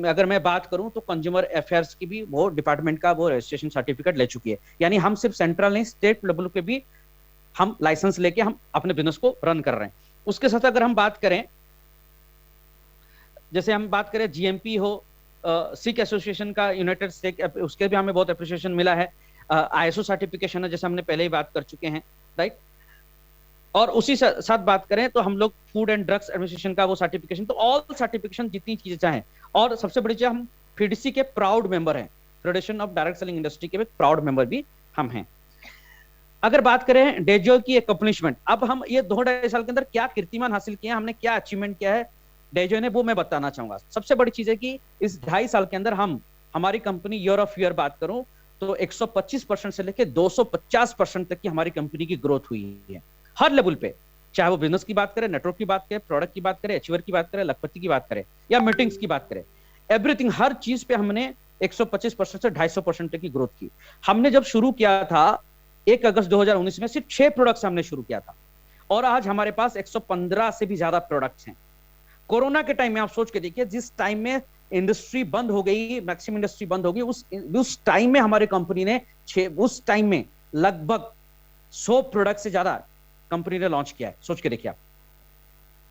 अगर मैं बात करूं तो कंज्यूमर अफेयर्स की भी वो डिपार्टमेंट का वो रजिस्ट्रेशन सर्टिफिकेट ले चुकी है। यानी हम सिर्फ सेंट्रल नहीं, स्टेट लेवल पे भी हम लाइसेंस लेके हम अपने बिजनेस को रन कर रहे हैं। उसके साथ अगर हम बात करें, जैसे हम बात करें जीएमपी हो, सिख एसोसिएशन का यूनाइटेड स्टेट, उसके भी हमें बहुत अप्रिशिएशन मिला है। आईएसओ सर्टिफिकेशन है, जैसे हमने पहले ही बात कर चुके हैं, राइट। और उसी साथ बात करें तो हम लोग फूड एंड ड्रग्स एडमिनिस्ट्रेशन का वो सर्टिफिकेशन, तो ऑल सर्टिफिकेशन जितनी चीजें चाहें। और सबसे बड़ी चीज, हम फीडीसी के प्राउड मेंबर हैं, federation of direct selling industry के प्राउड मेंबर भी हम हैं। अगर बात करें डेजो की एकम्प्लिशमेंट, अब हम ये 2-2.5 साल के अंदर क्या कीर्तिमान हासिल किया, हमने क्या अचीवमेंट किया है डेजो ने, वो मैं बताना चाहूंगा। सबसे बड़ी चीज है कि इस 2.5 साल के अंदर हमारी कंपनी ईयर ऑफ ईयर बात करूं तो 125% से लेकर 250% तक की हमारी कंपनी की ग्रोथ हुई है, हर लेवल पे। चाहे वो बिजनेस की बात करें, नेटवर्क की बात करें, प्रोडक्ट की बात करें, अचीवर की बात करें, लखपति की बात करें, या मीटिंग्स की बात करें, एवरीथिंग, हर चीज पे हमने 125% से 250% तक की ग्रोथ की। हमने जब शुरू किया था 1 अगस्त 2019 में, सिर्फ 6 प्रोडक्ट्स हमने शुरू किया था, और आज हमारे पास 115 से भी ज्यादा प्रोडक्ट्स हैं। कोरोना के टाइम में आप सोच के देखिए, जिस टाइम में इंडस्ट्री बंद हो गई, मैक्सिमम इंडस्ट्री बंद हो गई, उस टाइम में हमारी कंपनी ने उस टाइम में लगभग 100 प्रोडक्ट से ज्यादा कंपनी ने लॉन्च किया है, सोच के देखिए आप,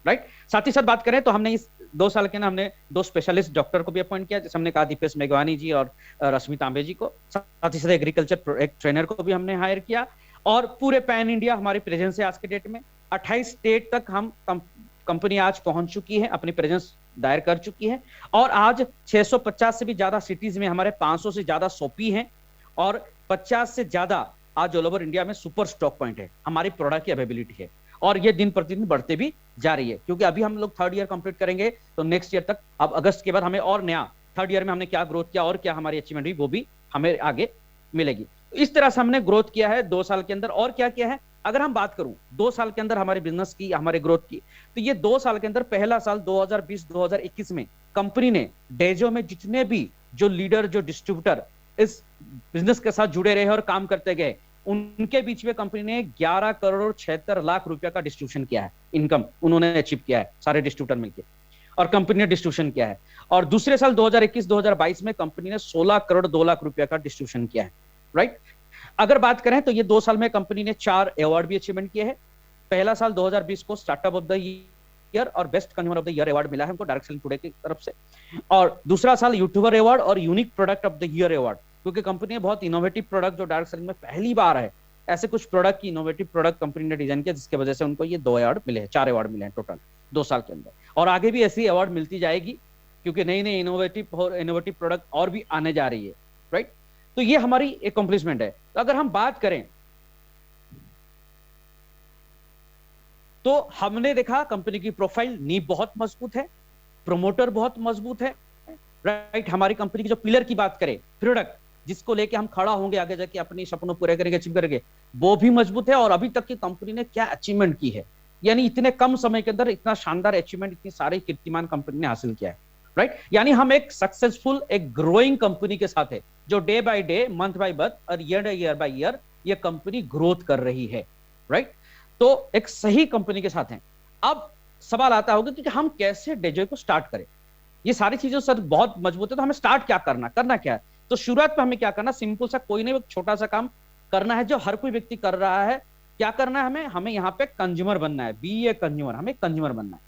राइट। साथ ही साथ बात करें तो हमने इस 2 साल के ना हमने 2 स्पेशलिस्ट डॉक्टर को भी अपॉइंट किया, जैसे हमने कहा दीपेश मेघवानी जी और रश्मि तांबे जी को। साथ ही साथ एग्रीकल्चर एक ट्रेनर को भी हमने हायर किया, और पूरे पैन इंडिया हमारी प्रेजेंस है आज के डेट में। 28 स्टेट तक हम कंपनी आज पहुंच चुकी है, अपनी प्रेजेंस दायर कर चुकी है, और आज 650 से भी ज्यादा सिटीज में हमारे 500 से ज्यादा शॉपी हैं, और 50 से ज्यादा आज ऑल ओवर इंडिया में सुपर स्टॉक पॉइंट है, हमारी प्रोडक्ट की अवेलेबिलिटी है, और ये दिन प्रतिदिन बढ़ते भी जा रही है। क्योंकि अभी हम लोग 3rd ईयर कंप्लीट करेंगे तो नेक्स्ट ईयर तक, अब अगस्त के बाद हमें और नया 3rd ईयर में हमने क्या ग्रोथ किया और क्या हमारी अचीवमेंट हुई, वो भी हमें आगे मिलेगी। इस तरह से हमने ग्रोथ किया है 2 साल के अंदर। और क्या किया है, अगर हम बात करूं 2 साल के अंदर हमारे बिजनेस की, हमारे ग्रोथ की, तो ये 2 साल के अंदर पहला साल 2020-2021 में कंपनी ने डेजो में जितने भी जो लीडर, जो डिस्ट्रीब्यूटर इस बिजनेस के साथ जुड़े रहे और काम करते गए, उनके बीच में कंपनी ने 11 करोड़ 76 लाख रुपया का डिस्ट्रीब्यूशन किया है, इनकम उन्होंने अचीव किया है, सारे डिस्ट्रीब्यूटर मिलकर, और कंपनी ने डिस्ट्रीब्यूशन किया है। और दूसरे साल 2021-2022 में कंपनी ने 16 करोड़ 2 लाख रुपया का डिस्ट्रीब्यूशन किया है, राइट। अगर बात करें तो ये 2 साल में कंपनी ने 4 अवार्ड भी अचीवमेंट किए हैं। पहला साल 2020 को स्टार्टअप ऑफ द ईयर और best consumer of the year award मिला है हमको डायरेक्ट सेलिंग टुडे की तरफ से, और दूसरा साल यूट्यूबर अवार्ड और unique product of the year award, क्योंकि कंपनी ने बहुत इनोवेटिव प्रोडक्ट जो डायरेक्ट सेलिंग में पहली बार है, ऐसे कुछ प्रोडक्ट की इनोवेटिव प्रोडक्ट कंपनी ने डिजाइन किया, जिसकी वजह से उनको ये 2 अवार्ड मिले हैं, 4 अवार्ड मिले हैं टोटल 2 साल के अंदर, और आगे भी ऐसी अवार्ड मिलती जाएगी, क्योंकि नई नई इनोवेटिव प्रोडक्ट और भी आने जा रही है, राइट। तो ये हमारी अकम्प्लिशमेंट है। तो अगर हम बात करें तो हमने देखा कंपनी की प्रोफाइल, नींव बहुत मजबूत है, प्रोमोटर बहुत मजबूत है, राइट। हमारी कंपनी की जो पिलर की बात करें, प्रोडक्ट जिसको लेके हम खड़ा होंगे आगे जाके अपनी सपनों पूरे करेंगे, अचीव करेंगे, वो भी मजबूत है। और अभी तक की कंपनी ने क्या अचीवमेंट की है, यानी इतने कम समय के अंदर इतना शानदार अचीवमेंट, इतनी सारे कीर्तिमान कंपनी ने हासिल किया है, राइट। यानी हम एक सक्सेसफुल, एक ग्रोइंग कंपनी के साथ है, जो day by day, month by month और ईयर बाय ईयर ये कंपनी ग्रोथ कर रही है, राइट। तो एक सही कंपनी के साथ हैं। अब सवाल आता होगा कि हम कैसे डेजो को स्टार्ट करें। ये सारी चीजें सर बहुत मजबूत है, तो हमें स्टार्ट क्या करना क्या है। तो शुरुआत में हमें क्या करना, सिंपल सा, कोई नहीं, एक छोटा सा काम करना है जो हर कोई व्यक्ति कर रहा है। क्या करना है, हमें यहाँ पे कंज्यूमर बनना है, बी ए कंज्यूमर, हमें कंज्यूमर बनना है।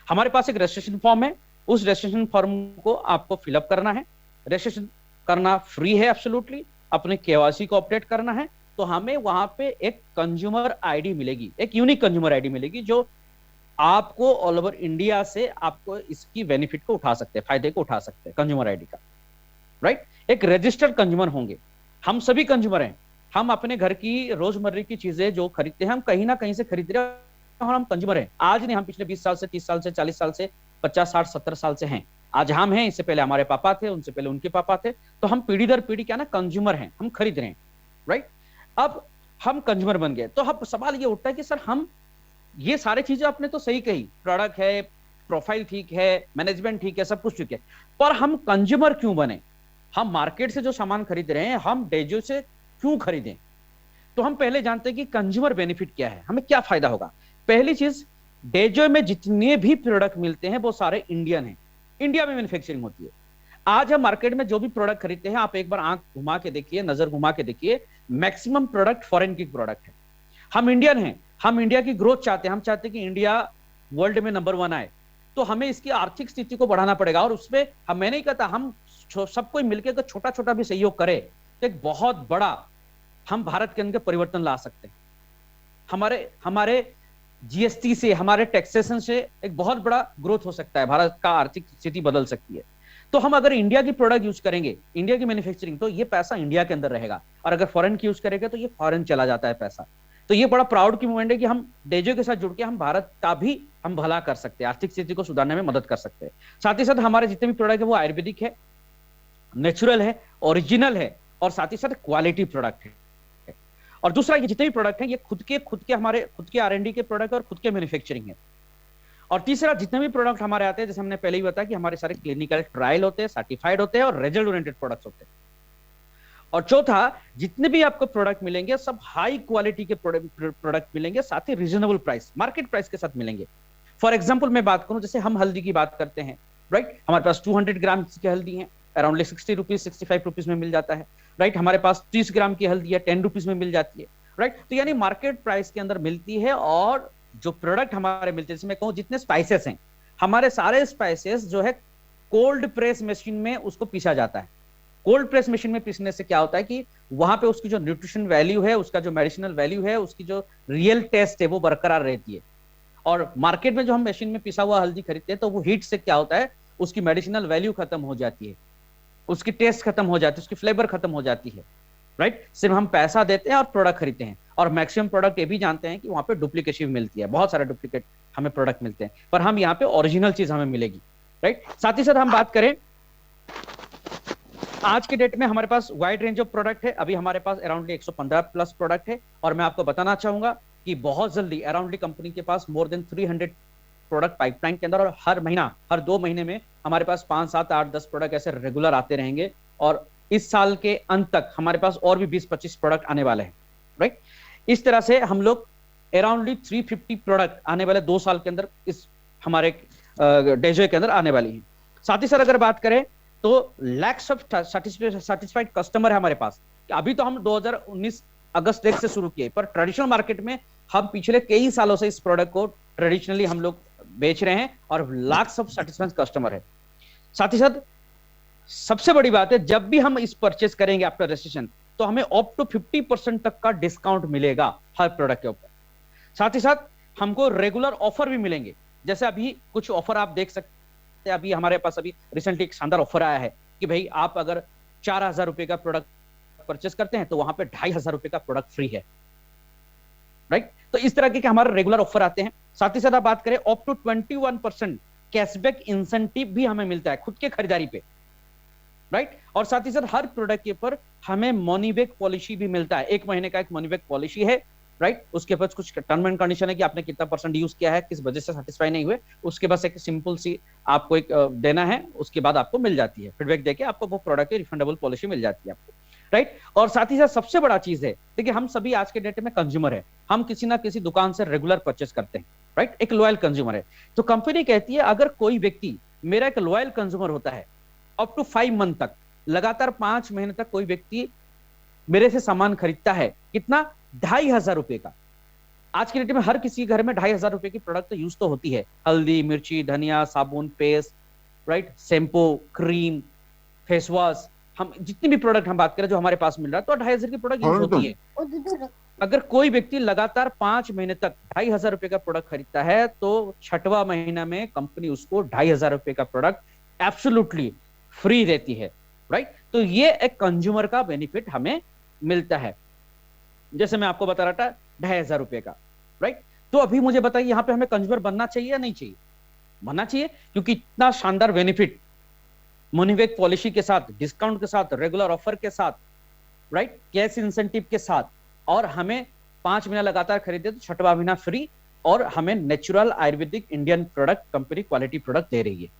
हमारे पास एक रजिस्ट्रेशन फॉर्म है, उस रजिस्ट्रेशन फॉर्म को आपको फिलअप करना है। रजिस्ट्रेशन करना फ्री है एब्सोल्युटली, अपने केवाईसी को अपडेट करना है। तो हमें वहां पे एक कंज्यूमर आईडी मिलेगी, एक यूनिक कंज्यूमर आईडी मिलेगी, जो आपको ऑल ओवर इंडिया से आपको इसकी बेनिफिट को उठा सकते हैं, फायदे को उठा सकते हैं कंज्यूमर आईडी का, राइट। एक रजिस्टर्ड कंज्यूमर होंगे, हम सभी कंज्यूमर हैं, हम अपने घर की रोजमर्रा की चीजें जो खरीदते हैं, हम कहीं ना कहीं से खरीद रहे हैं, और हम कंज्यूमर हैं। आज नहीं, हम पिछले 20 साल से, 30 साल से, 40 साल से, 50, 60, 70 साल से हैं। आज हम हैं, इससे पहले हमारे पापा थे, उनसे पहले उनके पापा थे। तो हम पीढ़ी दर पीढ़ी क्या ना कंज्यूमर हैं, हम खरीद रहे हैं, राइट। अब हम कंज्यूमर बन गए, तो अब सवाल ये उठता है कि सर हम ये सारी चीजें आपने तो सही कही, प्रोडक्ट है, प्रोफाइल ठीक है, मैनेजमेंट ठीक है, सब कुछ ठीक है, पर हम कंज्यूमर क्यों बने? हम मार्केट से जो सामान खरीद रहे हैं हम डेजो से क्यों खरीदें? तो हम पहले जानते हैं कि कंज्यूमर बेनिफिट क्या है, हमें क्या फायदा होगा। पहली चीज, डेजो में जितने भी प्रोडक्ट मिलते हैं वो सारे इंडियन हैं, इंडिया में मैन्युफैक्चरिंग होती है। आज हम मार्केट में जो भी प्रोडक्ट खरीदते हैं, आप एक बार आंख घुमा के देखिए, नजर घुमा के देखिए, मैक्सिमम प्रोडक्ट फॉरेन की प्रोडक्ट है। हम इंडियन हैं, हम इंडिया की ग्रोथ चाहते हैं, हम चाहते हैं कि इंडिया वर्ल्ड में नंबर 1 आए, तो हमें इसकी आर्थिक स्थिति को बढ़ाना पड़ेगा। और उसमें हम, मैं नहीं कहता, हम सब कोई मिलकर अगर छोटा छोटा भी सहयोग करे तो एक बहुत बड़ा हम भारत के अंदर परिवर्तन ला सकते हैं। हमारे हमारे जीएसटी से, हमारे टैक्सेशन से एक बहुत बड़ा ग्रोथ हो सकता है, भारत का आर्थिक स्थिति बदल सकती है। तो हम अगर इंडिया की प्रोडक्ट यूज करेंगे, इंडिया की मैन्युफैक्चरिंग, तो ये पैसा इंडिया के अंदर रहेगा, और अगर फॉरेन की यूज करेंगे तो ये फॉरेन चला जाता है पैसा। तो ये बड़ा प्राउड की मूवमेंट है कि हम डेजो के साथ जुड़ के हम भारत का भी हम भला कर सकते हैं, आर्थिक स्थिति को सुधारने में मदद कर सकते हैं। साथ ही साथ हमारे जितने भी प्रोडक्ट है वो आयुर्वेदिक है, नेचुरल है, ओरिजिनल है, और साथ ही साथ क्वालिटी प्रोडक्ट है। और दूसरा, ये जितने भी प्रोडक्ट हैं ये खुद के हमारे खुद के R&D के प्रोडक्ट और खुद के मैन्युफैक्चरिंग है। और तीसरा, जितने भी प्रोडक्ट हमारे आते हैं, जैसे हमने पहले ही बताया कि हमारे सारे क्लिनिकल ट्रायल होते हैं, सर्टिफाइड होते हैं और रिजल्ट ओरिएंटेड प्रोडक्ट्स होते हैं। और चौथा, जितने भी आपको प्रोडक्ट मिलेंगे सब हाई क्वालिटी के प्रोडक्ट मिलेंगे, साथ ही रीजनेबल प्राइस, मार्केट प्राइस के साथ मिलेंगे। फॉर एग्जांपल मैं बात करूं, जैसे हम हल्दी की बात करते हैं, राइट, हमारे पास 200 ग्राम की हल्दी है, अराउंड 60 रुपीज 65 रुपीज में मिल जाता है, राइट। हमारे पास 30 ग्राम की हल्दी है, 10 रुपीज में मिल जाती है, राइट। तो यानी मार्केट प्राइस के अंदर मिलती है। और जो प्रोडक्ट हमारे मिलते हैं, जिसमें कहूं जितने स्पाइसेस हैं, हमारे सारे स्पाइसेस जो है कोल्ड प्रेस मशीन में उसको पीसा जाता है। कोल्ड प्रेस मशीन में पीसने से क्या होता है कि वहां पे उसकी जो न्यूट्रिशन वैल्यू है, उसका जो मेडिसिनल वैल्यू है, उसकी जो रियल टेस्ट है वो बरकरार रहती है। और मार्केट में जो हम मशीन में पिसा हुआ हल्दी खरीदते हैं तो वो हीट से क्या होता है, उसकी मेडिसिनल वैल्यू खत्म हो जाती है, उसकी टेस्ट खत्म हो जाती है, उसकी फ्लेवर खत्म हो जाती है, राइट। सिर्फ हम पैसा देते हैं और प्रोडक्ट खरीदते हैं। और मैक्सिमम प्रोडक्ट ये भी जानते हैं कि वहां पे डुप्लीकेशन मिलती है, बहुत सारे डुप्लीकेट हमें प्रोडक्ट मिलते हैं, पर हम यहाँ पे ओरिजिनल चीज हमें मिलेगी, राइट। साथ ही साथ हम बात करें, आज के डेट में हमारे पास वाइड रेंज ऑफ प्रोडक्ट है। अभी हमारे पास अराउंडली 115 प्लस प्रोडक्ट है। और मैं आपको बताना चाहूंगा कि बहुत जल्दी अराउंडली कंपनी के पास मोर देन 300 प्रोडक्ट पाइपलाइन के अंदर, और हर महीना, हर 2 महीने में हमारे पास 5, 7, 8, 10 प्रोडक्ट ऐसे रेगुलर आते रहेंगे। और इस साल के अंत तक हमारे पास और भी 20-25 प्रोडक्ट आने वाले हैं, राइट। इस तरह से हम लोग अराउंडली 350 प्रोडक्ट आने वाले 2 साल के अंदर इस हमारे डेजो के अंदर आने वाली है। साथ ही साथ अगर बात करें तो लैक्स ऑफ सैटिस्फाइड कस्टमर है हमारे पास। अभी तो हम 2019 अगस्त 1 से शुरू किए, पर ट्रेडिशनल मार्केट में हम पिछले कई सालों से इस प्रोडक्ट को ट्रेडिशनली हम लोग बेच रहे हैं, और लैक्स ऑफ सैटिस्फाइड कस्टमर है। साथ ही साथ सबसे बड़ी बात है, जब भी हम इस परचेस करेंगे आफ्टर रजिस्ट्रेशन, तो हमें अप टू 50% तक का डिस्काउंट मिलेगा हर प्रोडक्ट के ऊपर। साथ ही साथ हमको रेगुलर ऑफर भी मिलेंगे। जैसे अभी कुछ ऑफर आप देख सकते हैं, अभी हमारे पास अभी रिसेंटली एक शानदार ऑफर आया है कि भाई आप अगर 4000 रुपए का प्रोडक्ट परचेस करते हैं तो वहां पे 2500 रुपए का प्रोडक्ट फ्री है, राइट। तो इस तरह के हमारे रेगुलर ऑफर आते हैं। साथ ही साथ आप बात करें, अप टू 21% कैशबैक इंसेंटिव भी हमें मिलता है खुद के खरीदारी पे, राइट। और साथ ही साथ हर प्रोडक्ट के ऊपर हमें मनी बैक पॉलिसी भी मिलता है, 1 महीने का एक मनी बैक पॉलिसी है, राइट। उसके पास कुछ टर्म एंड कंडीशन है कि आपने कितना परसेंट यूज किया है, किस वजह से सेटिस्फाई नहीं हुए, उसके पास एक सिंपल सी आपको एक देना है, उसके बाद आपको मिल जाती है, फीडबैक देके आपको वो प्रोडक्ट की रिफंडेबल पॉलिसी मिल जाती है आपको, राइट। और साथ ही साथ सबसे बड़ा चीज है, देखिए हम सभी आज के डेट में कंज्यूमर है, हम किसी ना किसी दुकान से रेगुलर परचेस करते हैं, राइट। एक लॉयल कंज्यूमर है। तो कंपनी कहती है अगर कोई व्यक्ति मेरा एक लॉयल कंज्यूमर होता है, अप टू 5 मंथ तक, लगातार 5 महीने तक कोई व्यक्ति मेरे से सामान खरीदता है, कितना, 2500 रुपए का। आज के डेट में हर किसी घर में 2500 रुपए की प्रोडक्ट तो यूज तो होती है, हल्दी, मिर्ची, धनिया, साबुन, paste, right, shampoo, cream, face wash, हम जितनी भी प्रोडक्ट हम बात करें जो हमारे पास मिल रहा है, तो 2500 की प्रोडक्ट यूज होती है। अगर कोई व्यक्ति लगातार 5 महीने तक 2500 रुपए का प्रोडक्ट खरीदता है, तो 6वां महीना में कंपनी उसको 2500 रुपए का प्रोडक्ट एब्सोल्युटली फ्री देती है, राइट। तो ये एक कंज्यूमर का बेनिफिट हमें मिलता है, जैसे मैं आपको बता रहा था 2500 रुपए का, राइट। तो अभी मुझे बताइए, यहाँ पे हमें कंज्यूमर बनना चाहिए या नहीं चाहिए? बनना चाहिए, क्योंकि इतना शानदार बेनिफिट मनी बैक पॉलिसी के साथ, डिस्काउंट के साथ, रेगुलर ऑफर के साथ, राइट, कैश इंसेंटिव के साथ, और हमें 5 महीना लगातार खरीदे तो 6वां महीना फ्री, और हमें natural Ayurvedic Indian product company quality product दे रही है।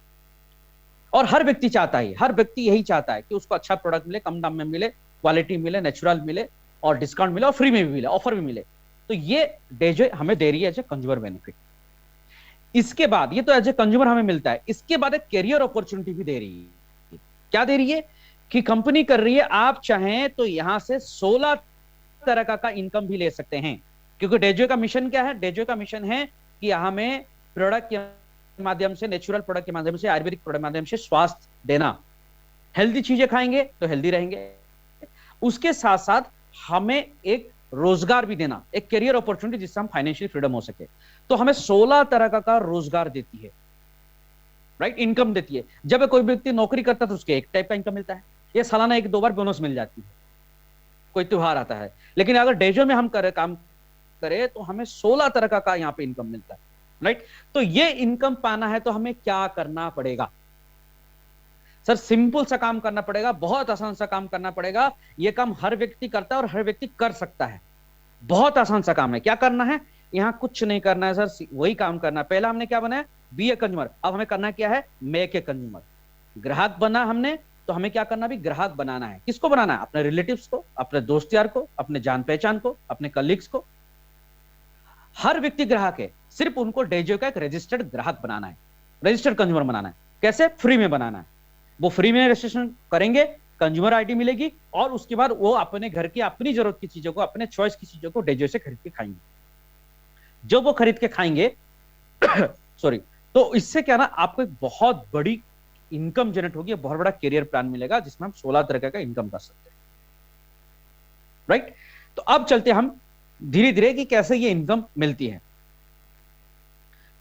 और हर व्यक्ति चाहता है, हर व्यक्ति यही चाहता है कि उसको अच्छा प्रोडक्ट मिले, कम दाम में मिले, क्वालिटी मिले, नेचुरल मिले और डिस्काउंट मिले और फ्री में भी मिले, ऑफर भी मिले। तो ये डेजो हमें दे रही है एज ए कंज्यूमर बेनिफिट। इसके बाद ये तो एज ए कंज्यूमर हमें मिलता है, इसके बाद एक कैरियर अपॉर्चुनिटी भी दे रही है। क्या दे रही है कि कंपनी कर रही है, आप चाहें तो यहां से 16 तरह का इनकम भी ले सकते हैं। क्योंकि डेजो का मिशन क्या है? डेजो का मिशन है कि हमें प्रोडक्ट के माध्यम से, नेचुरल प्रोडक्ट के माध्यम से, आयुर्वेदिक प्रोडक्ट के माध्यम से स्वास्थ्य देना। हेल्दी चीजें खाएंगे तो हेल्दी रहेंगे, उसके साथ साथ हमें एक रोजगार भी देना, एक कैरियर अपॉर्चुनिटी जिससे हम फाइनेंशियल फ्रीडम हो सके। तो हमें 16 तरह का रोजगार देती है, राइट, इनकम देती है। जब कोई व्यक्ति नौकरी करता है तो उसके एक टाइप का इनकम मिलता है, ये सालाना 1-2 बार बोनस मिल जाती है, कोई त्योहार आता है। लेकिन अगर डेजो में हम काम करें तो हमें 16 तरह का यहाँ पे इनकम मिलता है, राइट। तो ये इनकम पाना है तो हमें क्या करना पड़ेगा? सर सिंपल सा काम करना पड़ेगा, बहुत आसान सा काम करना पड़ेगा। ये काम हर व्यक्ति करता है और हर व्यक्ति कर सकता है। बहुत आसान सा काम है। क्या करना है? यहाँ कुछ नहीं करना है सर, वही काम करना है। पहला हमने क्या बनाया? Be a consumer. अब हमें करना क्या है? Make a consumer. ग्राहक बना हमने, तो हमें क्या करना? भी ग्राहक बनाना है। किसको बनाना है? अपने रिलेटिव्स को, अपने दोस्त यार को, अपने जान पहचान को, अपने कलीग्स को। हर व्यक्ति ग्राहक है, सिर्फ उनको डेजो का एक रजिस्टर्ड ग्राहक बनाना है, रजिस्टर्ड कंज्यूमर बनाना है। कैसे? फ्री में बनाना है। वो फ्री में रजिस्ट्रेशन करेंगे, कंज्यूमर आईडी मिलेगी और उसके बाद वो अपने घर की अपनी जरूरत की चीजों को, अपने चॉइस की चीजों को डेजो से खरीद के खाएंगे। जो वो खरीद के खाएंगे सॉरी, तो इससे क्या ना, आपको एक बहुत बड़ी इनकम जनरेट होगी, बहुत बड़ा कैरियर प्लान मिलेगा जिसमें हम 16 तरह का इनकम कर सकते हैं, राइट। तो अब चलते हम धीरे धीरे कि कैसे ये इनकम मिलती है।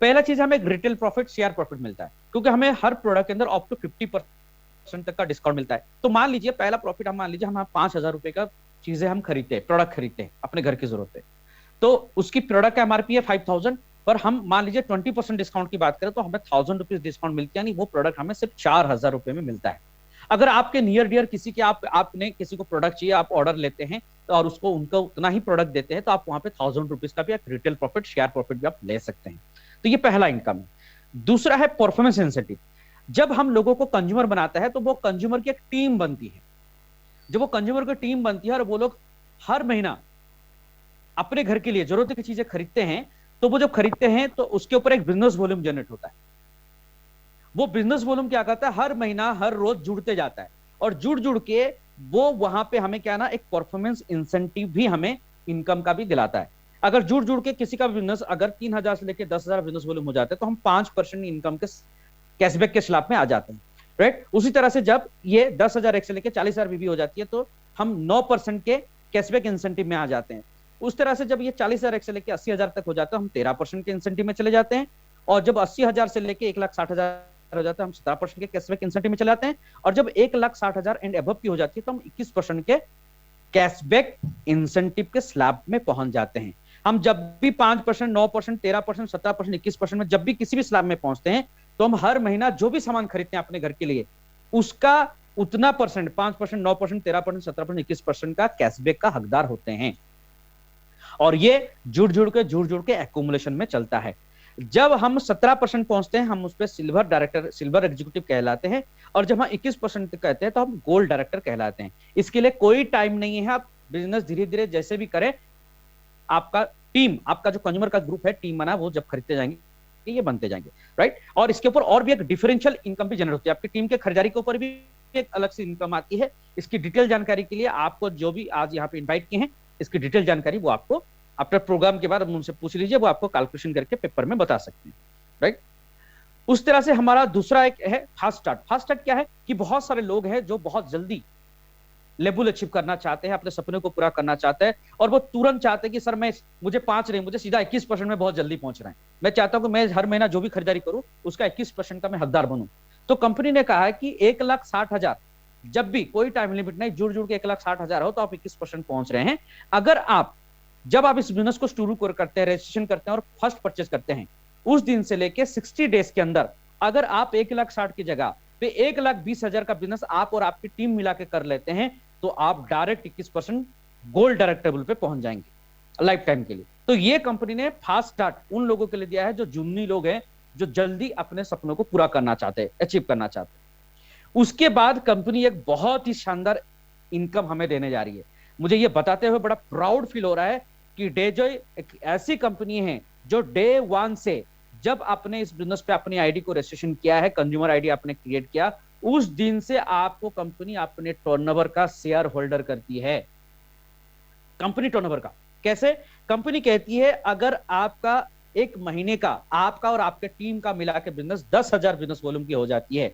पहला चीज, हमें एक रिटेल प्रॉफिट, शेयर प्रॉफिट मिलता है, क्योंकि हमें हर प्रोडक्ट के अंदर अप टू 50% तक का डिस्काउंट मिलता है। तो मान लीजिए पहला प्रॉफिट, हम मान लीजिए हम 5,000 रुपए का चीजें हम खरीदते हैं, प्रोडक्ट खरीदते हैं अपने घर की जरूरत है, तो उसकी प्रोडक्ट का एमआरपी है 5,000, पर हम मान लीजिए 20% डिस्काउंट की बात करें तो हमें 1,000 रुपीज डिस्काउंट मिलती है, यानी वो प्रोडक्ट हमें सिर्फ 4,000 रुपए में मिलता है। अगर आपके नियर डियर किसी के आपने किसी को प्रोडक्ट चाहिए, आप ऑर्डर लेते हैं तो और उसको उनको उतना ही प्रोडक्ट देते हैं, तो आप वहां पे 1,000 रुपीज का भी एक रिटेल प्रॉफिट, शेयर प्रॉफिट भी आप ले सकते हैं। तो ये पहला इनकम है। दूसरा है परफॉर्मेंस इंसेंटिव। जब हम लोगों को कंज्यूमर बनाता है तो वो कंज्यूमर की एक टीम बनती है। जब वो कंज्यूमर की टीम बनती है और वो लोग हर महीना अपने घर के लिए जरूरत की चीजें खरीदते हैं, तो वो जब खरीदते हैं तो उसके ऊपर एक बिजनेस वॉल्यूम जनरेट होता है। वो बिजनेस वॉल्यूम क्या करता है? हर महीना, हर रोज जुड़ते जाता है, और जुड़ जुड़ के वो वहां पे हमें क्या ना, एक परफॉर्मेंस इंसेंटिव भी हमें इनकम का भी दिलाता है। अगर जुड़ जुड़ के किसी का बिजनेस अगर 3,000 से लेकर 10,000 बिजनेस वॉल्यूम हो जाता है तो हम 5% इनकम के कैशबैक के स्लैब में आ जाते हैं, राइट। उसी तरह से जब ये 10,000 से लेकर 40,000 बीबी हो जाती है तो हम 9% के कैशबैक इंसेंटिव में आ जाते हैं। उस तरह से जब ये 40,000 से लेकर 80,000 तक हो जाता है हम 13% के इंसेंटिव में चले जाते हैं, और जब 80,000 से लेकर 1,60,000 हो जाता है हम 17% के कैशबैक इंसेंटिव में चले जाते हैं, और जब 1,60,000 एंड अबव की हो जाती है तो हम 21% के कैशबैक इंसेंटिव के स्लैब में पहुंच जाते हैं। हम जब भी 5%, 9%, 13%, 17%, 21% में जब भी किसी भी स्लैब में पहुंचते हैं तो हम हर महीना जो भी सामान खरीदते हैं अपने घर के लिए, उसका उतना परसेंट, 5%, 9%, 13%, 17%, 21% का कैशबैक का हकदार होते हैं। और ये जुड़ जुड़ के एक्यूमुलेशन में चलता है। जब हम 17% पहुंचते हैं हम उस पर सिल्वर डायरेक्टर, सिल्वर एग्जीक्यूटिव कहलाते हैं, और जब हम 21% कहते हैं तो हम गोल्ड डायरेक्टर कहलाते हैं। इसके लिए कोई टाइम नहीं है, आप बिजनेस धीरे धीरे जैसे भी करें, आपका टीम, आपका जो कंज्यूमर का ग्रुप है, टीम बना, वो जब खरीदते जाएंगे ये बनते जाएंगे, राइट। और इसके ऊपर और भी एक डिफरेंशियल इनकम भी जनरेट होती है, आपकी टीम के खरीदारी के ऊपर भी एक अलग से इनकम आती है। इसकी डिटेल जानकारी के लिए आपको जो भी आज यहाँ पे इन्वाइट किए हैं, इसकी डिटेल जानकारी वो आपको अपने प्रोग्राम के बाद उनसे पूछ लीजिए, वो आपको कैलकुलेशन करके पेपर में बता सकते हैं, राइट। उस तरह से हमारा दूसरा एक है फास्ट स्टार्ट। फास्ट स्टार्ट क्या है कि बहुत सारे लोग हैं जो बहुत जल्दी लेवल अचीव करना चाहते हैं, अपने सपने को पूरा करना चाहते हैं, और वो तुरंत चाहते हैं कि सर मैं मुझे 5 नहीं, मुझे सीधा 21% में बहुत जल्दी पहुंच रहा है। मैं चाहता हूं कि मैं हर महीना जो भी खरीदारी करूं उसका 21% का मैं हकदार बनूं। तो कंपनी ने कहा है कि 1,60,000, जब भी कोई टाइम लिमिट नहीं, जुड़ जुड़ के 1,60,000 हो तो आप 21% पहुंच रहे हैं। अगर आप जब आप इस बिजनेस को शुरू करते हैं, रजिस्ट्रेशन करते हैं और फर्स्ट परचेज करते हैं, उस दिन से लेके 60 डेज के अंदर अगर आप 1,60,000 की जगह पे 1,20,000 का बिजनेस आप और आपकी टीम मिला के कर लेते हैं तो आप डायरेक्ट 21% गोल्ड डायरेक्ट टेबल पे पहुंच जाएंगे। लाइफ टाइम के लिए। तो ये कंपनी ने फास्ट स्टार्ट उन लोगों के लिए दिया है जो जुन्नी लोग हैं, जो जल्दी अपने सपनों को पूरा करना चाहते हैं, अचीव करना चाहते हैं। उसके बाद कंपनी एक बहुत ही शानदार इनकम हमें देने जा रही है। मुझे ये बताते हुए बड़ा प्राउड फील हो रहा है कि डेजॉय एक ऐसी कंपनी है जो डे वन से, जब आपने इस बिजनेस पे अपनी आईडी को रजिस्ट्रेशन किया है, कंज्यूमर आईडी आपने क्रिएट किया, उस दिन से आपको कंपनी अपने टर्नओवर का शेयर होल्डर करती है। कंपनी टर्नओवर का कैसे? कंपनी कहती है अगर आपका एक महीने का, आपका और आपके टीम का मिला के बिजनेस 10,000 बिजनेस वॉल्यूम की हो जाती है,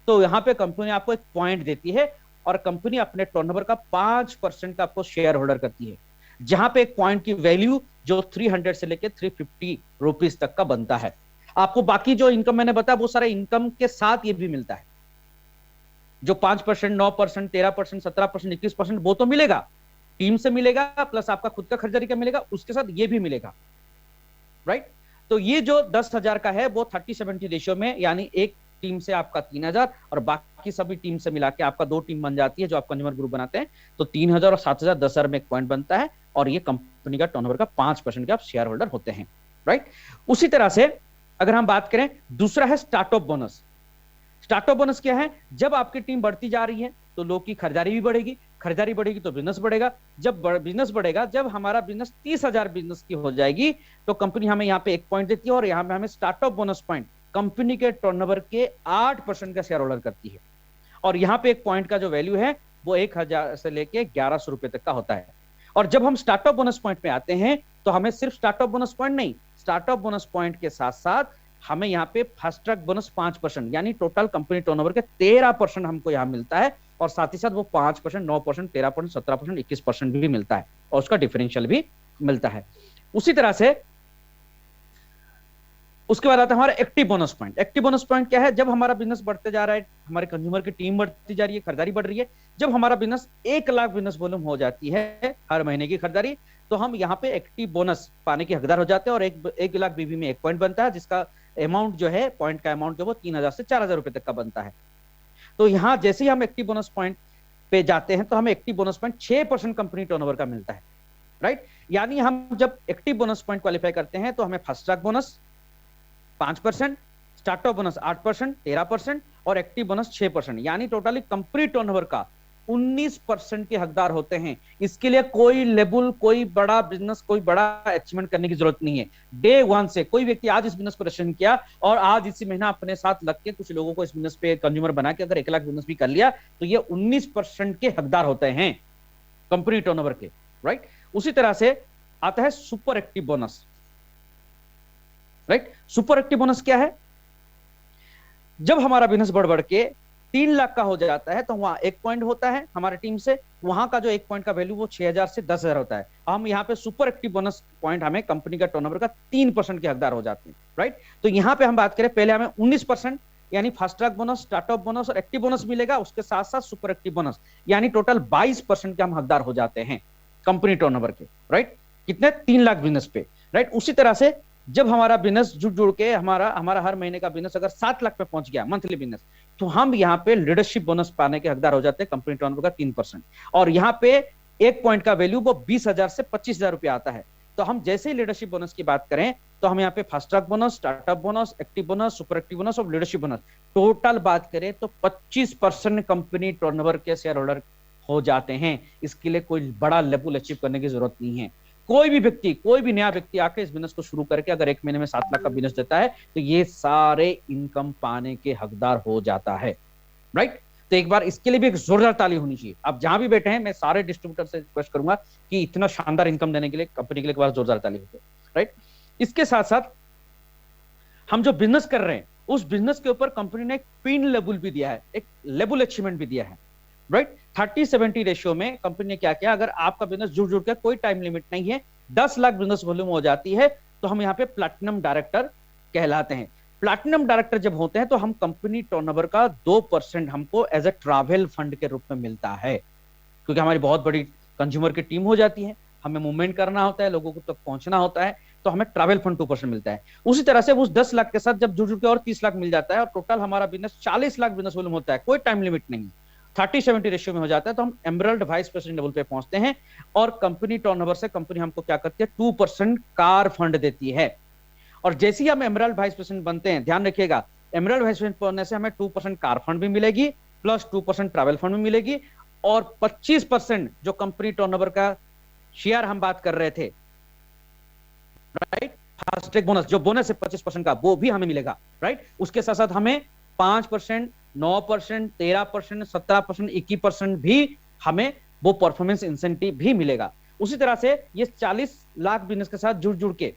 तो यहां पे कंपनी आपको एक पॉइंट देती है और कंपनी अपने टर्नओवर का 5% का आपको शेयर होल्डर करती है, जहां पे एक पॉइंट की वैल्यू जो 300 से लेके 350 रुपीज तक का बनता है। आपको बाकी जो इनकम मैंने बताया वो सारे इनकम के साथ ये भी मिलता है, जो 5%, 9%, 13%, 17%, 21% वो तो मिलेगा, टीम से मिलेगा, प्लस आपका खुद का खरीदारी का मिलेगा, उसके साथ ये भी मिलेगा, राइट। तो ये जो 10,000 का है वो 30-70 रेशियो में, यानी एक टीम से आपका 3,000 और बाकी सभी टीम से मिला के आपका 2 टीम बन जाती है जो आप कंज्यूमर ग्रुप बनाते हैं, तो 3,000 और 7,000, 10,000 में एक पॉइंट बनता है और ये कंपनी का टर्नओवर का 5% के आप शेयर होल्डर होते हैं, राइट। उसी तरह से अगर हम बात करें, दूसरा है स्टार्टअप बोनस। स्टार्टअप बोनस क्या है? जब आपकी टीम बढ़ती जा रही है तो लोग की खरीदारी भी बढ़ेगी, खरीदारी बढ़ेगी तो बिजनेस बढ़ेगा, जब बिजनेस बढ़ेगा, जब हमारा बिजनेस 30,000 बिजनेस की हो जाएगी तो कंपनी हमें यहाँ पे एक पॉइंट देती है और यहाँ पे हमें स्टार्टअप बोनस पॉइंट कंपनी के टर्नओवर के 8% का शेयर होल्डर करती है। और यहाँ पे एक पॉइंट का जो वैल्यू है वो 1,000 से लेके 1,100 रुपए तक का होता है। और जब हम स्टार्टअप बोनस पॉइंट पे आते हैं तो हमें सिर्फ स्टार्टअप बोनस पॉइंट नहीं, स्टार्टअप बोनस पॉइंट के साथ साथ हमें यहाँ पे फास्ट ट्रैक बोनस 5%, यानी टोटल कंपनी टर्नओवर के 13% हमको यहाँ मिलता है, और साथ ही साथ वो 5%, 9%, 13%, 17%, 21% भी मिलता है, और उसका डिफरेंशियल भी मिलता है। उसी तरह से उसके बाद आता है हमारा active bonus point. Active bonus point क्या है? जब हमारा बिजनेस बढ़ते जा रहा है, हमारे कंज्यूमर की टीम बढ़ती जा रही है, खरीदारी बढ़ रही है, जब हमारा बिजनेस 1 लाख बिजनेस वॉल्यूम हो जाती है हर महीने की खरीदारी, तो हम यहाँ पे एक्टिव बोनस पाने के हकदार हो जाते हैं और 1 लाख बीबी में एक पॉइंट बनता है, जिसका अमाउंट जो है, पॉइंट का अमाउंट जो वो 3,000 से 4,000 रुपए तक का बनता है। तो यहाँ जैसे ही हम एक्टिव बोनस पॉइंट पे जाते हैं तो हमें active bonus point 6% company turnover का मिलता है, राइट। यानी हम जब एक्टिव बोनस पॉइंट क्वालिफाई करते हैं तो हमें fast track bonus 5%, startup bonus 8%, 13% और एक्टिव बोनस 6%, यानी टोटली कंपनी टर्नओवर का 19% के हकदार होते हैं। इसके लिए कोई लेवल, कोई बड़ा बिजनेस, कोई बड़ा अचीवमेंट करने की जरूरत नहीं है। डे वन से कोई व्यक्ति आज इस बिजनेस को रजिस्ट्रेशन किया और आज इसी महीना अपने साथ लग के कुछ लोगों को इस बिजनेस पे कंज्यूमर बना के अगर 1 लाख बिजनेस भी कर लिया तो ये 19% के हकदार होते हैं कंपनी टर्नओवर के, राइट। उसी तरह से आता है super active bonus, right. Super active bonus क्या है? जब हमारा बिजनेस बढ़ बढ़ के 3 लाख का हो जाता है तो वहां एक पॉइंट होता है हमारे टीम से, वहां का जो एक पॉइंट का वैल्यू वो 6,000 से 10,000 होता है। हम यहाँ पे सुपर एक्टिव बोनस पॉइंट हमें कंपनी का टर्नओवर का 3% के हकदार हो जाते हैं, राइट। तो यहाँ पे हम बात करें, पहले हमें 19% यानी fast track bonus, startup bonus और एक्टिव बोनस मिलेगा, उसके साथ साथ सुपर एक्टिव बोनस, यानी टोटल 22% के हम हकदार हो जाते हैं कंपनी टर्नओवर के, राइट। कितने? 3 लाख बिजनेस पे, राइट। उसी तरह से जब हमारा बिजनेस जुड़ जुड़ के हमारा हर महीने का बिजनेस अगर 7 लाख पे पहुंच गया मंथली बिजनेस, तो हम यहाँ पे लीडरशिप बोनस पाने के हकदार हो जाते हैं कंपनी टर्नओवर का 3%, और यहाँ पे एक पॉइंट का वैल्यू वो 20,000 से 25,000 रुपया आता है। तो हम जैसे ही लीडरशिप बोनस की बात करें तो हम यहाँ पे fast track bonus, startup bonus, active bonus, super active bonus और लीडरशिप बोनस टोटल बात करें तो 25% कंपनी टर्नओवर के शेयर होल्डर हो जाते हैं। इसके लिए कोई बड़ा लेवल अचीव करने की जरूरत नहीं है। कोई भी व्यक्ति, कोई भी नया व्यक्ति आके इस बिजनेस को शुरू करके अगर 1 महीने में 7 लाख का बिजनेस देता है तो ये सारे इनकम पाने के हकदार हो जाता है, राइट। तो एक बार इसके लिए भी एक जोरदार ताली होनी चाहिए। आप जहां भी बैठे हैं, मैं सारे डिस्ट्रीब्यूटर से रिक्वेस्ट करूंगा कि इतना शानदार इनकम देने के लिए कंपनी के लिए एक बार जोरदार ताली होती है, राइट। इसके साथ साथ हम जो बिजनेस कर रहे हैं उस बिजनेस के ऊपर कंपनी ने एक पिन लेवल भी दिया है, एक लेवल अचीवमेंट भी दिया है, राइट। 30-70 रेशियो में कंपनी ने क्या किया, अगर आपका बिजनेस जुड़ जुड़ के कोई टाइम लिमिट नहीं है, 10 लाख बिजनेस वॉल्यूम हो जाती है तो हम यहाँ पे प्लैटिनम डायरेक्टर कहलाते हैं। प्लैटिनम डायरेक्टर जब होते हैं तो हम कंपनी टर्नओवर का 2% हमको एज ए ट्रैवल फंड के रूप में मिलता है, क्योंकि हमारी बहुत बड़ी कंज्यूमर की टीम हो जाती है, हमें मूवमेंट करना होता है, लोगों को तक पहुंचना होता है, तो हमें ट्रैवल फंड 2% मिलता है। उसी तरह से उस 10 लाख के साथ जब जुड़ जुड़ के और 30 लाख मिल जाता है और टोटल हमारा बिजनेस 40 लाख बिजनेस वॉल्यूम होता है, कोई टाइम लिमिट नहीं, 30-70 रेशियो में हो जाता है तो हम एमरल्ड वाइस प्रेसिडेंट लेवल पे पहुंचते हैं, और कंपनी टर्नओवर से कंपनी हमको क्या करती है, 2% कार फंड देती है। और जैसे ही हम एमरल्ड वाइस प्रेसिडेंट बनते हैं, ध्यान रखिएगा, एमरल्ड वाइस प्रेसिडेंट बनने से हमें 2% कार फंड भी मिलेगी, प्लस 2% ट्रैवल फंड भी मिलेगी, और 25% जो कंपनी टर्नओवर का शेयर हम बात कर रहे थे, राइट, फास्ट ट्रैक बोनस, जो बोनस है 25% का, वो भी हमें मिलेगा, राइट। उसके साथ साथ हमें 5%, 9%, 13%, 17%, 21% भी हमें वो परफॉर्मेंस इंसेंटिव भी मिलेगा। उसी तरह से ये 40 लाख बिजनेस के साथ जुड़ जुड़ के,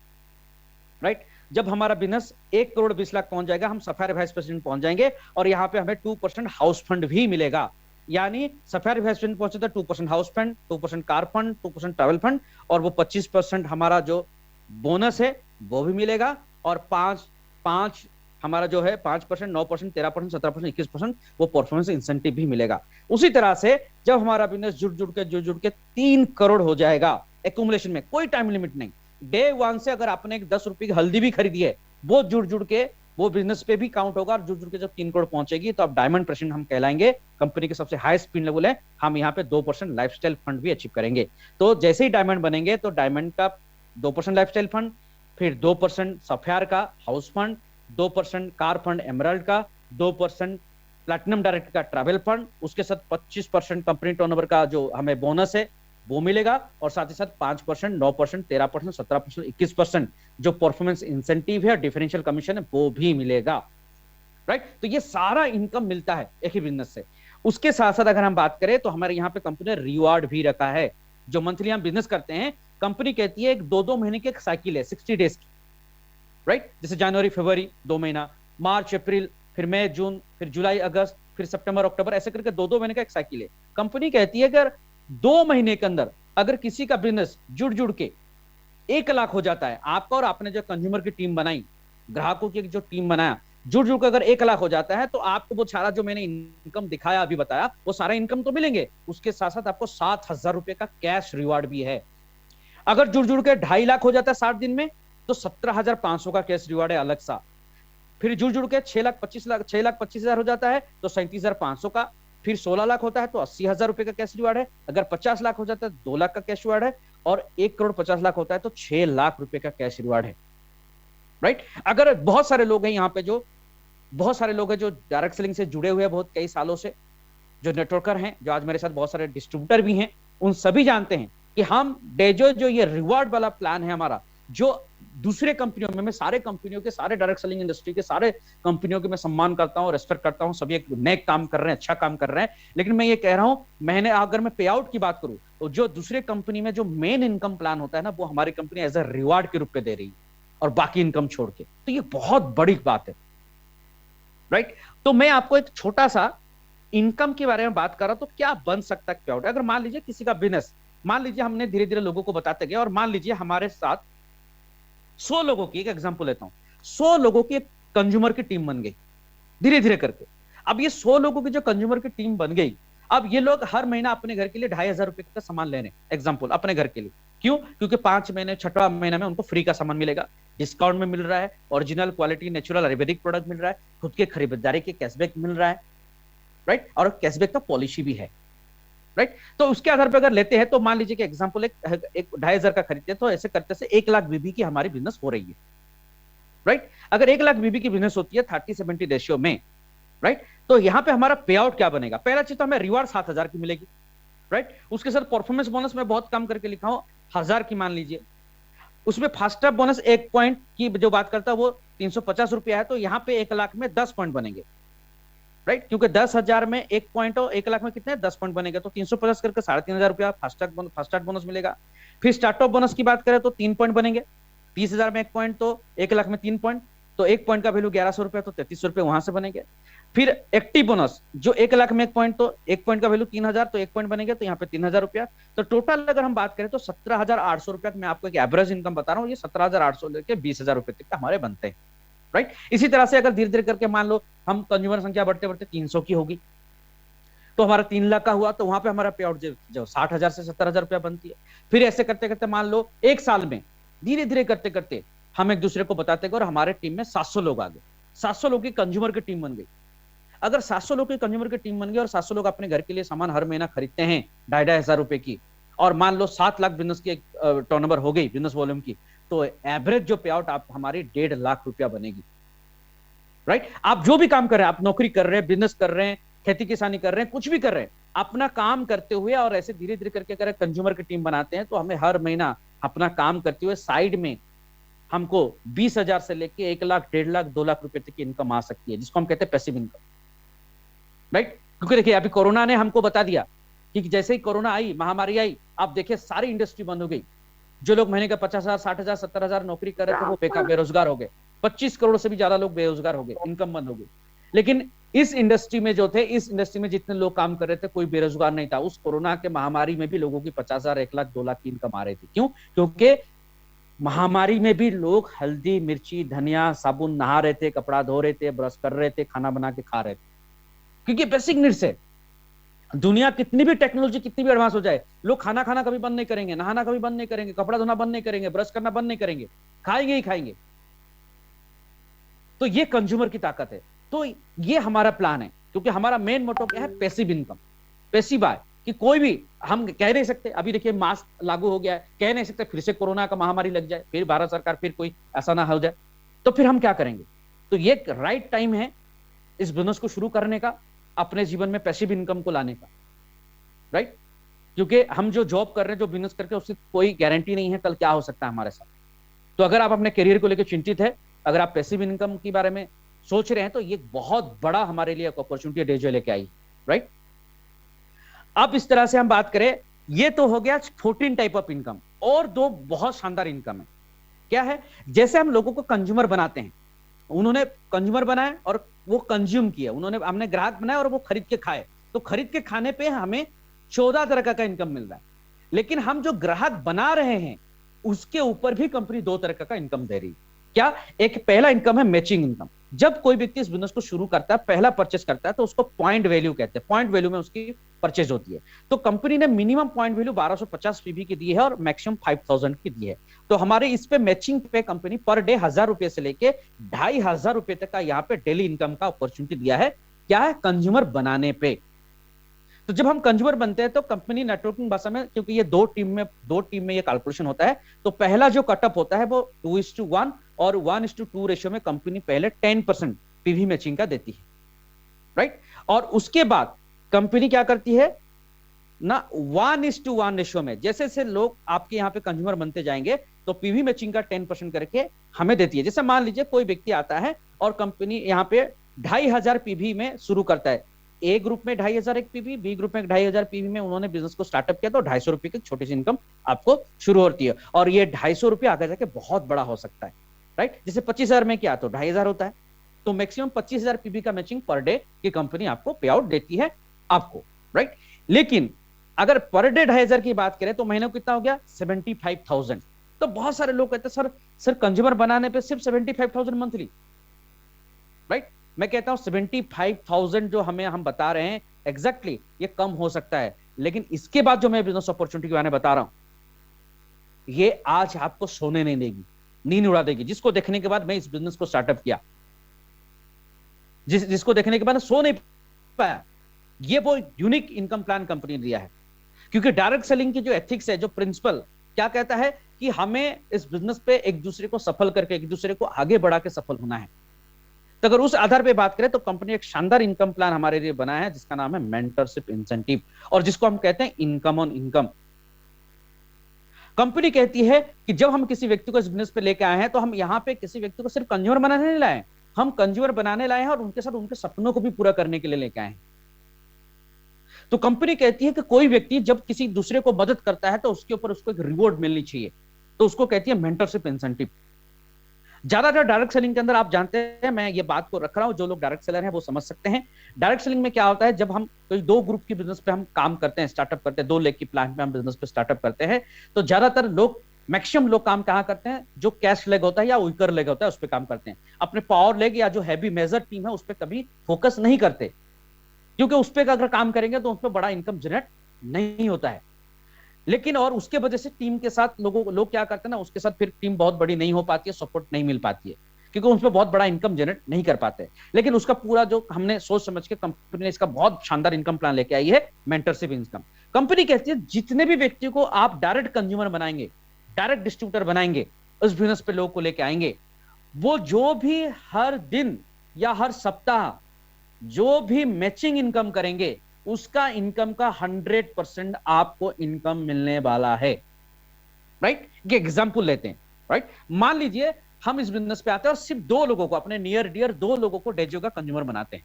राइट, जब हमारा बिजनेस 1 करोड़ 20 लाख पहुंच जाएगा, हम सफायर वाइस प्रेसिडेंट पहुंच जाएंगे, और यहाँ पे हमें 2% हाउस फंड भी मिलेगा। यानी सफायर वाइस प्रेसिडेंट पहुंचे तो 2% house fund, 2% car fund, 2% travel fund, और वो 25% हमारा जो बोनस है वो भी मिलेगा, और 5 हमारा जो है 5%, 9%, 13%, 17%, 21% वो परफॉर्मेंस इंसेंटिव भी मिलेगा। उसी तरह से जब हमारा बिजनेस जुड़ जुड़ के 3 करोड़ हो जाएगा एक्यूमुलेशन में, कोई टाइम लिमिट नहीं, डे 1 से अगर आपने 10 रुपए की हल्दी भी खरीदी है, वो जुड़ के वो बिजनेस पे भी काउंट होगा, और जुड़ के जब 3 करोड़ पहुंचेगी तो आप डायमंड प्रेसिडेंट हम कहलाएंगे, कंपनी के सबसे हाईएस्ट पिन लेवल है। हम यहाँ पे 2% लाइफस्टाइल फंड भी अचीव करेंगे। तो जैसे ही डायमंड बनेंगे तो डायमंड का 2% लाइफस्टाइल फंड, फिर 2% सफायर का house fund, 2% car fund emerald का, 2% प्लैटिनम डायरेक्ट का ट्रैवल फंड, उसके साथ 25% कंपनी टर्नओवर का जो हमें बोनस है वो मिलेगा, और साथ ही साथ 5%, 9%, 13%, 17%, 21% जो परफॉर्मेंस इंसेंटिव है, डिफरेंशियल कमीशन है, वो भी मिलेगा, राइट। तो ये सारा इनकम मिलता है एक ही बिजनेस से। उसके साथ साथ अगर हम बात करें तो हमारे यहाँ पे कंपनी ने रिवार्ड भी रखा है। जो मंथली हम बिजनेस करते हैं, कंपनी कहती है एक 2-2 महीने की एक साइकिल है, 60 डेज की, राइट। जैसे जनवरी फरवरी 2 महीना, मार्च अप्रैल, फिर मई जून, फिर जुलाई अगस्त, फिर सितंबर अक्टूबर, ऐसे करके 2-2 महीने का एक साइकिल है। कंपनी कहती है अगर 2 महीने के अंदर अगर किसी का बिजनेस जुड़ के 1 लाख हो जाता है, आपका और आपने जो कंज्यूमर की टीम बनाई, ग्राहकों की जो टीम बनाया, जुड़ के अगर 1 लाख हो जाता है, तो आपको वो सारा जो मैंने इनकम दिखाया, अभी बताया, वो सारा इनकम तो मिलेंगे, उसके साथ साथ आपको 7,000 रुपए का कैश रिवार्ड भी है। अगर जुड़ के 2.5 लाख हो जाता है 60 दिन में, तो 17,500 का कैश रिवार्ड है अलग सा। फिर जुड़ के 6,25,000 हो जाता है तो 37,500 का। फिर 16 लाख होता है तो 80,000 रुपए का कैश रिवार्ड है। अगर 50 लाख हो जाता है 2 लाख का कैश रिवार्ड है, और 1 करोड़ 50 लाख होता है तो 6 लाख रुपए का कैश रिवार्ड है, राइट। अगर बहुत सारे लोग हैं यहाँ पे, जो बहुत सारे लोग हैं जो डायरेक्ट सेलिंग से जुड़े हुए हैं बहुत कई सालों से, जो नेटवर्कर हैं, जो आज मेरे साथ बहुत सारे डिस्ट्रीब्यूटर भी हैं, उन सभी जानते हैं कि हम डेजो जो ये रिवार्ड वाला प्लान है हमारा, जो दूसरे कंपनियों में, मैं सारे कंपनियों के, सारे डायरेक्ट सेलिंग इंडस्ट्री के सारे कंपनियों के मैं सम्मान करता हूं, रेस्पेक्ट करता हूं, सभी एक नए काम कर रहे हैं, अच्छा काम कर रहे हैं, लेकिन मैं ये कह रहा हूं, मैंने अगर मैं पे आउट की बात करूं तो जो दूसरे कंपनी में जो मेन इनकम प्लान होता है ना, वो हमारी कंपनी एज अ रिवार्ड के रूप में दे रही है, और बाकी इनकम छोड़ के। तो ये बहुत बड़ी बात है, राइट। तो मैं आपको एक छोटा सा इनकम के बारे में बात कर रहा हूं, तो क्या बन सकता है पे आउट। अगर मान लीजिए किसी का बिजनेस, मान लीजिए हमने धीरे धीरे लोगों को बताते गए, और मान लीजिए हमारे साथ 100 लोगों की, एक एग्जांपल लेता हूं, 100 लोगों की कंज्यूमर की टीम बन गई धीरे धीरे करके। अब ये 100 लोगों की जो कंज्यूमर की टीम बन गई, अब ये लोग हर महीना अपने घर के लिए 2,500 रुपए का सामान ले रहे हैं, एग्जांपल अपने घर के लिए। क्यों? क्योंकि 5 महीने, 6वां महीना में उनको फ्री का सामान मिलेगा, डिस्काउंट में मिल रहा है, original quality natural Ayurvedic product मिल रहा है, खुद के खरीदारी के कैशबैक मिल रहा है, राइट, और कैशबैक का पॉलिसी भी है, राइट। तो उसके आधार पर अगर लेते हैं तो मान लीजिए कि एग्जांपल एक 2,500 का खरीदते हैं, तो ऐसे करते से 1 लाख बीबी की हमारी बिजनेस हो रही है, राइट। अगर 1 लाख बीबी की बिजनेस होती है 30-70 रेशियो में, राइट, तो यहां पे हमारा पे आउट क्या बनेगा। पहला चीज तो हमें रिवार्ड 7,000 की मिलेगी, राइट। उसके साथ परफॉर्मेंस बोनस में बहुत कम करके लिखा हूं 1,000 की मान लीजिए। उसमें फास्ट बोनस 1 पॉइंट की जो बात करता है वो 350 रुपया है, तो यहां पे 1 लाख में 10 पॉइंट बनेंगे, राइट, क्योंकि 10,000 में 1 पॉइंट हो, 1 लाख में कितने 10 पॉइंट बनेगा, तो 350 करके 3,500 रुपया फास्टैग बोनस मिलेगा। फिर स्टार्टअप बोनस की बात करें तो 3 पॉइंट बनेंगे, 30,000 में 1 पॉइंट तो 1 लाख में 3 पॉइंट, तो 1 पॉइंट का वैल्यू 1,100 रुपया, तो 3,300 रुपये वहां से बनेंगे। फिर एक्टिव बोनस जो 1 लाख में 1 पॉइंट, तो 1 पॉइंट का वैल्यू 3,000, तो 1 पॉइंट बनेंगे, तो यहाँ पे 3,000 रुपया। तो टोटल अगर हम बात करें तो 17,800 रुपया, मैं आपको एक एवरेज इनकम बता रहा हूँ, ये 17,800 लेके 20,000 रुपए तक हमारे बनते हैं, राइट। इसी तरह से अगर धीरे धीरे करके मान लो हम कंज्यूमर संख्या बढ़ते बढ़ते 300 की होगी, तो हमारा 3 लाख का हुआ, तो वहां पे हमारा पे आउट जो 60,000 से 70,000 रुपया बनती है। फिर ऐसे करते करते मान लो 1 साल में धीरे धीरे करते करते हम एक दूसरे को बताते गए और हमारे टीम में 700 लोग आ गए, 700 लोग की कंज्यूमर की टीम बन गई। अगर 700 लोग की कंज्यूमर की टीम बन गई और 700 लोग अपने घर के लिए सामान हर महीना खरीदते हैं 2,500 रुपए की, और मान लो 7 लाख बिजनेस की टर्नओवर हो गई बिजनेस वॉल्यूम की, तो एवरेज जो पे आउट आप हमारी 1.5 लाख रुपया बनेगी। राइट? आप जो भी काम कर रहे हैं, आप नौकरी कर रहे हैं, बिजनेस कर रहे हैं, खेती किसानी कर रहे हैं, कुछ भी कर रहे हैं, अपना काम करते हुए और ऐसे धीरे धीरे करके अगर कंज्यूमर की टीम बनाते हैं तो हमें हर महीना अपना काम करते हुए साइड में हमको 20,000 से लेके 1 लाख, 1.5 लाख, 2 लाख रुपए तक की इनकम आ सकती है, जिसको हम कहते हैं पैसिव इनकम। राइट? क्योंकि देखिए अभी कोरोना ने हमको बता दिया कि जैसे ही कोरोना आई, महामारी आई, आप देखिए सारी इंडस्ट्री बंद हो गई। जो लोग महीने का 50,000, 60,000, 70,000 नौकरी कर रहे थे वो बेकार बेरोजगार हो गए। 25 करोड़ से भी ज्यादा लोग बेरोजगार हो गए, इनकम बंद हो गई। लेकिन इस इंडस्ट्री में जो थे, इस इंडस्ट्री में जितने लोग काम कर रहे थे कोई बेरोजगार नहीं था। उस कोरोना के महामारी में भी लोगों की 50,000, 1 लाख, 2 लाख की इनकम आ रही थी। क्यों? क्योंकि महामारी में भी लोग हल्दी, मिर्ची, धनिया, साबुन, नहा रहे थे, कपड़ा धो रहे थे, ब्रश कर रहे थे, खाना बना के खा रहे थे, क्योंकि बेसिक नीड्स है। दुनिया कितनी भी टेक्नोलॉजी कितनी भी एडवांस हो जाए, लोग खाना खाना कभी बंद नहीं करेंगे, नहाना कभी बंद नहीं करेंगे, कपड़ा धोना बंद नहीं करेंगे, ब्रश करना बंद नहीं करेंगे, खाएंगे ही खाएंगे। तो ये कंज्यूमर की ताकत है। तो ये हमारा प्लान है, क्योंकि हमारा मेन मोटो क्या है? Passive income. पैसिव आय कि कोई भी, हम कह नहीं सकते अभी देखिए मास्क लागू हो गया है, कह नहीं सकते फिर से कोरोना का महामारी लग जाए, फिर भारत सरकार फिर कोई ऐसा ना हो जाए, तो फिर हम क्या करेंगे? तो ये राइट टाइम है इस बिजनेस को शुरू करने का, अपने जीवन में पैसिव इनकम को लाने का। राइट? क्योंकि हम जो जॉब कर रहे हैं, जो बिजनेस करके, उसकी कोई गारंटी नहीं है कल क्या हो सकता है हमारे साथ। तो अगर आप अपने करियर को लेकर चिंतित है, अगर आप पैसिव इनकम के बारे में सोच रहे हैं, तो ये बहुत बड़ा हमारे लिए अपॉर्चुनिटी डेजो लेके आई। राइट? अब इस तरह से हम बात करें, ये तो हो गया 14 टाइप ऑफ इनकम। और दो बहुत शानदार इनकम है। क्या है? जैसे हम लोगों को कंज्यूमर बनाते हैं, उन्होंने कंज्यूमर बनाए और वो कंज्यूम किया, हमने ग्राहक बनाए और वो खरीद के खाए, तो खरीद के खाने पे हमें 14 तरह का इनकम मिल रहा है। लेकिन हम जो ग्राहक बना रहे हैं उसके ऊपर भी कंपनी 2 तरह का इनकम दे रही है। क्या? एक पहला इनकम है मैचिंग इनकम। जब कोई व्यक्ति इस बिजनेस को शुरू करता है, पहला परचेस करता है, तो उसको पॉइंट वैल्यू कहते हैं। पॉइंट वैल्यू में उसकी परचेज होती है। तो कंपनी ने मिनिमम पॉइंट वैल्यू 1250 पीवी की दी है और मैक्सिमम 5000 की दी है। तो हमारे इस पे मैचिंग पे कंपनी पर डे 1000 रुपए से लेके 2500 रुपए तक का यहाँ पे डेली इनकम का अपॉर्चुनिटी दिया है। क्या है? कंज्यूमर बनाने पे। तो जब हम कंज्यूमर बनते हैं तो कंपनी नेटवर्किंग भाषा में, क्योंकि ये दो टीम में ये कैलकुलेशन होता है, तो पहला जो कटअप होता है वो 2:1 और 1:2 रेशियो में कंपनी पहले 10% पीवी मैचिंग का देती है। राइट? और उसके बाद कंपनी क्या करती है ना, 1:1 रेशियो में जैसे जैसे लोग आपके यहाँ पे कंज्यूमर बनते जाएंगे तो पीवी मैचिंग का 10% करके हमें देती है। जैसे मान लीजिए कोई व्यक्ति आता है और कंपनी यहाँ पे 2500 पीवी में शुरू करता है। ए ग्रुप में 2500 एक पीवी, बी ग्रुप में 2500 पीवी में उन्होंने बिजनेस को स्टार्टअप किया, तो 250 रुपए की छोटी सी इनकम आपको शुरू होती है। और ये 250 रुपए आगे जाके बहुत बड़ा हो सकता है। राइट? जैसे 25,000 में क्या, तो 2500 होता है। तो मैक्सिमम 25,000 पीवी का मैचिंग पर डे की कंपनी आपको पे आउट देती है आपको। राइट? लेकिन अगर पर डे 2500 की बात करें तो महीने को कितना हो गया? 75,000। तो बहुत सारे लोग कहते हैं सर कंज्यूमर बनाने पे सिर्फ 75,000 मंथली। राइट? मैं कहता हूं 75,000 जो हम बता रहे हैं एग्जैक्टली ये कम हो सकता है, लेकिन इसके बाद जो मैं बिजनेस अपॉर्चुनिटी के बारे में बता रहा हूं, ये आज आपको सोने नहीं देगी, नींद उड़ा देगी। जिसको देखने के बाद मैं इस बिजनेस को स्टार्टअप किया, जिसको देखने के बाद सो नहीं पाया, ये वो यूनिक इनकम प्लान कंपनी ने दिया है। क्योंकि डायरेक्ट सेलिंग की जो एथिक्स है, जो प्रिंसिपल क्या कहता है कि हमें इस बिजनेस पे एक दूसरे को सफल करके, एक दूसरे को आगे बढ़ा के सफल होना है। तो अगर उस आधार पे बात करें तो कंपनी एक शानदार इनकम प्लान हमारे लिए बनाया है जिसका नाम है मेंटरशिप इंसेंटिव, और जिसको हम कहते हैं इनकम ऑन इनकम। कंपनी कहती है कि जब हम किसी व्यक्ति को इस बिजनेस पे लेके आए हैं तो हम यहाँ पे किसी व्यक्ति को सिर्फ कंज्यूमर बनाने नहीं लाए, हम कंज्यूमर बनाने लाए हैं और उनके साथ उनके सपनों को भी पूरा करने के लिए लेके आए हैं। तो कंपनी कहती है कि कोई व्यक्ति जब किसी दूसरे को मदद करता है तो उसके ऊपर उसको एक रिवॉर्ड मिलनी चाहिए, तो उसको कहती है मेंटरशिप इंसेंटिव। ज्यादातर डायरेक्ट सेलिंग के अंदर आप जानते हैं, मैं ये बात को रख रहा हूं, जो लोग डायरेक्ट सेलर हैं वो समझ सकते हैं। डायरेक्ट सेलिंग में क्या होता है, जब हम कोई दो ग्रुप की बिजनेस पे हम काम करते हैं, स्टार्टअप करते हैं, 2 लाख की प्लान पे हम बिजनेस पे स्टार्टअप करते हैं, तो ज्यादातर लोग, मैक्सिमम लोग काम कहां करते हैं, जो कैश लेग होता है या वीकर लेग होता है उस पर काम करते हैं। अपने पावर लेग या जो हैवी मेजर टीम है उस पर कभी फोकस नहीं करते, क्योंकि उस पर अगर काम करेंगे तो उस पर बड़ा इनकम जनरेट नहीं होता है। लेकिन और उसके वजह से टीम के साथ लोग क्या करते हैं ना, उसके साथ फिर टीम बहुत बड़ी नहीं हो पाती है, सपोर्ट नहीं मिल पाती है। क्योंकि उस पर बहुत बड़ा इनकम जनरेट नहीं कर पाते। लेकिन उसका पूरा जो हमने सोच समझ के कंपनी ने इसका बहुत शानदार इनकम प्लान लेके आई है, मेंटरशिप इनकम। कंपनी कहती है जितने भी व्यक्ति को आप डायरेक्ट कंज्यूमर बनाएंगे, डायरेक्ट डिस्ट्रीब्यूटर बनाएंगे, उस बिजनेस पे लोगों को लेके आएंगे, वो जो भी हर दिन या हर सप्ताह जो भी मैचिंग इनकम करेंगे, उसका इनकम का 100% आपको इनकम मिलने वाला है। राइट, ये एग्जांपल लेते हैं। राइट, मान लीजिए हम इस बिजनेस पे आते हैं और सिर्फ 2 लोगों को, अपने नियर डियर 2 लोगों को डेजियो का कंज्यूमर बनाते हैं,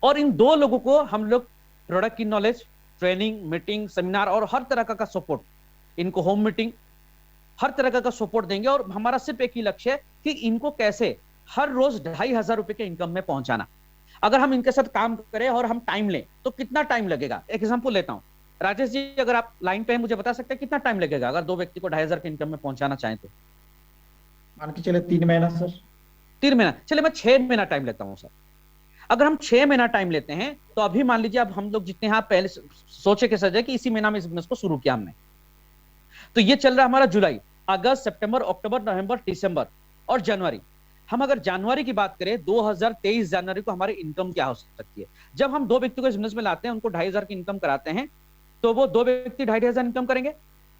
और इन 2 लोगों को हम लोग प्रोडक्ट की नॉलेज, ट्रेनिंग, मीटिंग, सेमिनार और हर तरह का सपोर्ट, इनको होम मीटिंग, हर तरह का सपोर्ट देंगे। और हमारा सिर्फ एक ही लक्ष्य है कि इनको कैसे हर रोज 2,500 रुपए के इनकम में पहुंचाना। अगर हम इनके साथ काम करें और हम टाइम लें तो कितना टाइम लगेगा? एक एग्जांपल लेता हूं, राजेश जी अगर आप लाइन पे हैं, मुझे बता सकते हैं कितना टाइम लगेगा अगर 2 व्यक्ति को 2,500 के इनकम में पहुंचाना चाहें तो? मान के चले 3 महीना सर। 3 महीना, चलिए मैं 6 महीना टाइम लेता हूं सर। अगर हम 6 महीना टाइम लेते हैं तो अभी मान लीजिए अब हम लोग जितने यहाँ पहले सोचे के सजे कि इसी महीना में इस बिजनेस को शुरू किया हमने, तो ये चल रहा है हमारा जुलाई, अगस्त, सितंबर, अक्टूबर, नवंबर, दिसंबर और जनवरी। हम अगर जनवरी की बात करें, 2023 जनवरी को हमारी इनकम क्या हो सकती है? जब हम 2 व्यक्ति को इस बिजनेस में लाते हैं, उनको 2,500 की इनकम कराते हैं, तो वो 2 व्यक्ति 2,500 इनकम करेंगे,